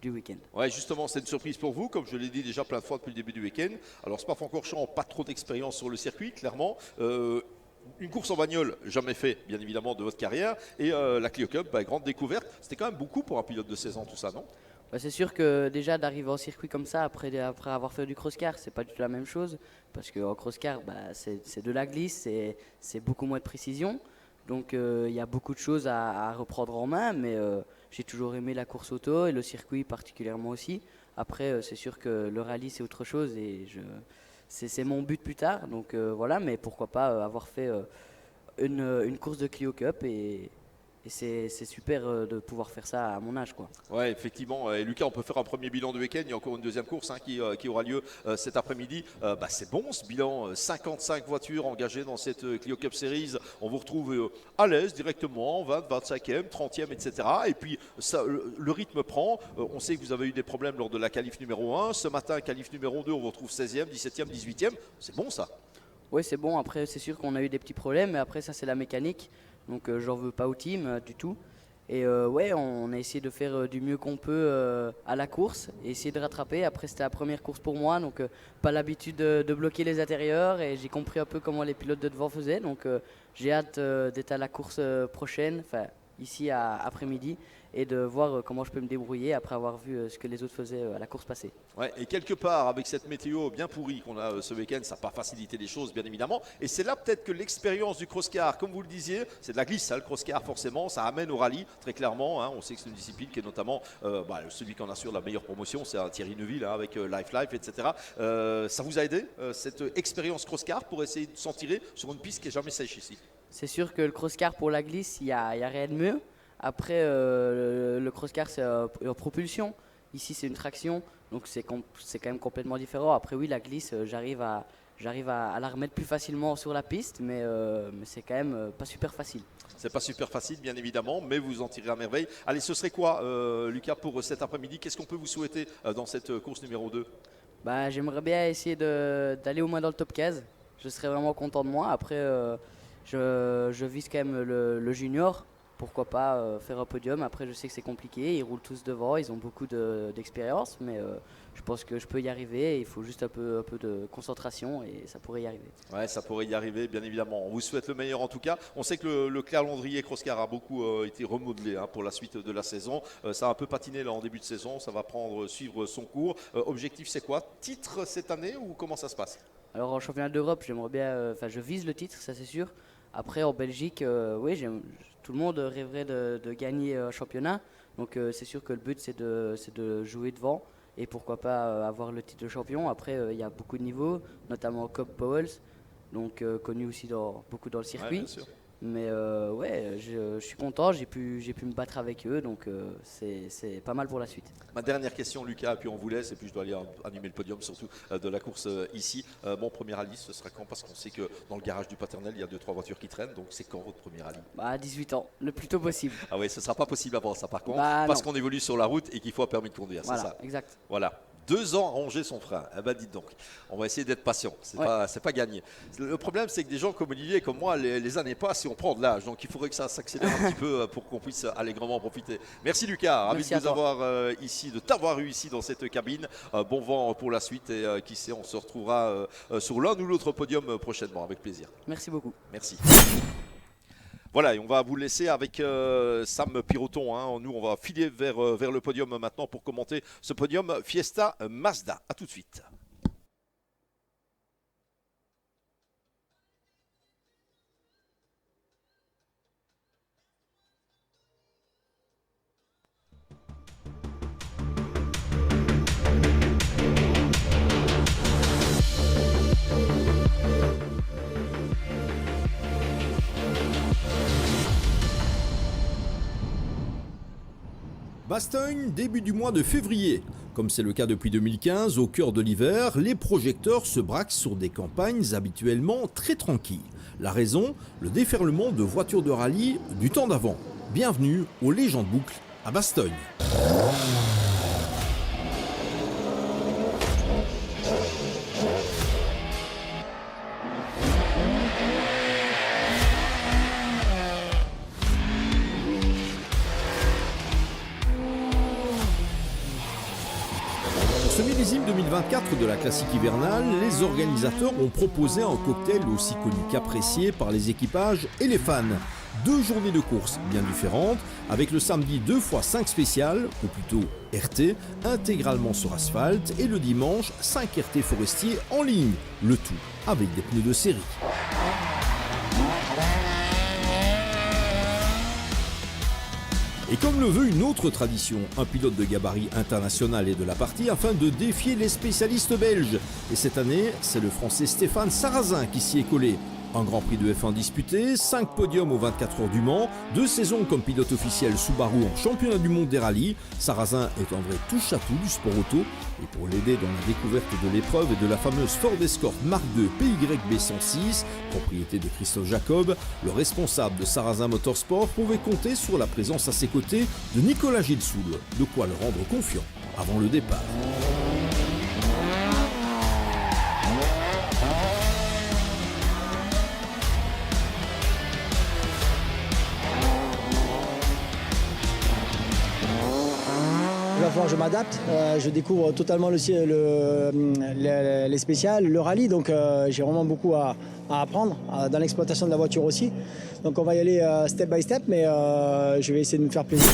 du week-end. Ouais, justement, c'est une surprise pour vous, comme je l'ai dit déjà plein de fois depuis le début du week-end. Alors, Spa-Francorchamps n'a pas trop d'expérience sur le circuit, clairement. Une course en bagnole, jamais fait, bien évidemment, de votre carrière. Et la Clio Cup, grande découverte. C'était quand même beaucoup pour un pilote de 16 ans, tout ça, non? C'est sûr que déjà d'arriver en circuit comme ça après avoir fait du cross-car, c'est pas du tout la même chose. Parce qu'en cross-car, c'est de la glisse, c'est beaucoup moins de précision. Donc il y a beaucoup de choses à reprendre en main, mais j'ai toujours aimé la course auto et le circuit particulièrement aussi. Après, c'est sûr que le rallye, c'est autre chose et c'est mon but plus tard. Donc voilà, mais pourquoi pas avoir fait une course de Clio Cup et c'est super de pouvoir faire ça à mon âge, quoi. Ouais, effectivement. Et Lucas, on peut faire un premier bilan de week-end. Il y a encore une deuxième course qui aura lieu cet après-midi. C'est bon ce bilan. 55 voitures engagées dans cette Clio Cup Series. On vous retrouve à l'aise directement, 20, 25e, 30e, etc. Et puis ça, le rythme prend. On sait que vous avez eu des problèmes lors de la qualif numéro 1. Ce matin, qualif numéro 2, on vous retrouve 16e, 17e, 18e. C'est bon ça? Oui, c'est bon. Après, c'est sûr qu'on a eu des petits problèmes, mais après, ça, c'est la mécanique. Donc, j'en veux pas au team du tout. Et ouais, on a essayé de faire du mieux qu'on peut à la course et essayer de rattraper. Après, c'était la première course pour moi, donc pas l'habitude de bloquer les intérieurs. Et j'ai compris un peu comment les pilotes de devant faisaient. Donc, j'ai hâte d'être à la course prochaine, enfin, ici après-midi, et de voir comment je peux me débrouiller après avoir vu ce que les autres faisaient à la course passée. Ouais, et quelque part, avec cette météo bien pourrie qu'on a ce week-end, ça n'a pas facilité les choses, bien évidemment. Et c'est là peut-être que l'expérience du cross-car, comme vous le disiez, c'est de la glisse, le cross-car, forcément, ça amène au rallye, très clairement. On sait que c'est une discipline qui est notamment celui qui en assure la meilleure promotion, c'est Thierry Neuville avec Life, etc. Ça vous a aidé, cette expérience cross-car, pour essayer de s'en tirer sur une piste qui n'est jamais sèche ici? C'est sûr que le cross-car pour la glisse, il y a rien de mieux. Après, le cross-car, c'est en propulsion. Ici, c'est une traction, donc c'est quand même complètement différent. Après, oui, la glisse, j'arrive à la remettre plus facilement sur la piste, mais c'est quand même pas super facile. C'est pas super facile, bien évidemment, mais vous en tirez à merveille. Allez, ce serait quoi, Lucas, pour cet après-midi? Qu'est-ce qu'on peut vous souhaiter dans cette course numéro 2? J'aimerais bien essayer d'aller au moins dans le top 15. Je serais vraiment content de moi. Après, je vise quand même le junior. Pourquoi pas faire un podium. Après, je sais que c'est compliqué. Ils roulent tous devant. Ils ont beaucoup d'expérience. Mais je pense que je peux y arriver. Il faut juste un peu de concentration et ça pourrait y arriver. Ouais, ça pourrait y arriver, bien évidemment. On vous souhaite le meilleur en tout cas. On sait que le calendrier cross-car a beaucoup été remodelé pour la suite de la saison. Ça a un peu patiné là en début de saison. Ça va suivre son cours. Objectif, c'est quoi? Titre cette année ou comment ça se passe? Alors, en championnat d'Europe, j'aimerais bien. Je vise le titre, ça c'est sûr. Après, en Belgique, oui, tout le monde rêverait de gagner un championnat. Donc c'est sûr que le but c'est de jouer devant et pourquoi pas avoir le titre de champion. Après il y a beaucoup de niveaux, notamment Cobb Powells, donc connu aussi beaucoup dans le Ouais, circuit. bien sûr. Mais ouais, je suis content, j'ai pu me battre avec eux, donc c'est pas mal pour la suite. Ma dernière question, Lucas, et puis on vous laisse, et puis je dois aller animer le podium surtout de la course ici. Mon premier rallye, ce sera quand? Parce qu'on sait que dans le garage du paternel, il y a 2-3 voitures qui traînent, donc c'est quand votre premier rallye? Bah, à 18 ans, le plus tôt possible. Ah oui, ce ne sera pas possible avant ça par contre, Bah, parce non. qu'on évolue sur la route et qu'il faut un permis de conduire, c'est Voilà, ça? exact. Voilà. 2 ans à ronger son frein. Eh ben dites donc, on va essayer d'être patient. C'est Ouais. pas gagné. Le problème, c'est que des gens comme Olivier et comme moi, les années passent et on prend de l'âge. Donc il faudrait que ça s'accélère un petit peu pour qu'on puisse allègrement en profiter. Merci Lucas, ravi Merci de à vous toi. avoir ici, de t'avoir eu ici dans cette cabine. Bon vent pour la suite et qui sait, on se retrouvera sur l'un ou l'autre podium prochainement, avec plaisir. Merci beaucoup. Merci. Voilà, et on va vous laisser avec Sam Piroton. Hein. Nous, on va filer vers le podium maintenant pour commenter ce podium Fiesta Mazda. A tout de suite. Bastogne, début du mois de février. Comme c'est le cas depuis 2015, au cœur de l'hiver, les projecteurs se braquent sur des campagnes habituellement très tranquilles. La raison, le déferlement de voitures de rallye du temps d'avant. Bienvenue aux Légendes Boucles à Bastogne. Pour ce millésime 2024 de la classique hivernale, les organisateurs ont proposé un cocktail aussi connu qu'apprécié par les équipages et les fans. 2 journées de course bien différentes, avec le samedi 2x5 spécial, ou plutôt RT, intégralement sur asphalte, et le dimanche 5 RT forestiers en ligne, le tout avec des pneus de série. Et comme le veut une autre tradition, un pilote de gabarit international est de la partie afin de défier les spécialistes belges. Et cette année, c'est le français Stéphane Sarrazin qui s'y est collé. Un Grand Prix de F1 disputé, 5 podiums aux 24 heures du Mans, 2 saisons comme pilote officiel Subaru en championnat du monde des rallyes. Sarrazin est un vrai touche-à-tout du sport auto. Et pour l'aider dans la découverte de l'épreuve et de la fameuse Ford Escort Mark II PYB 106, propriété de Christophe Jacob, le responsable de Sarrazin Motorsport pouvait compter sur la présence à ses côtés de Nicolas Gilsoul, de quoi le rendre confiant avant le départ. Il va falloir que je m'adapte. Je découvre totalement les spéciales, le rallye, donc j'ai vraiment beaucoup à apprendre dans l'exploitation de la voiture aussi. Donc on va y aller step by step, mais je vais essayer de me faire plaisir.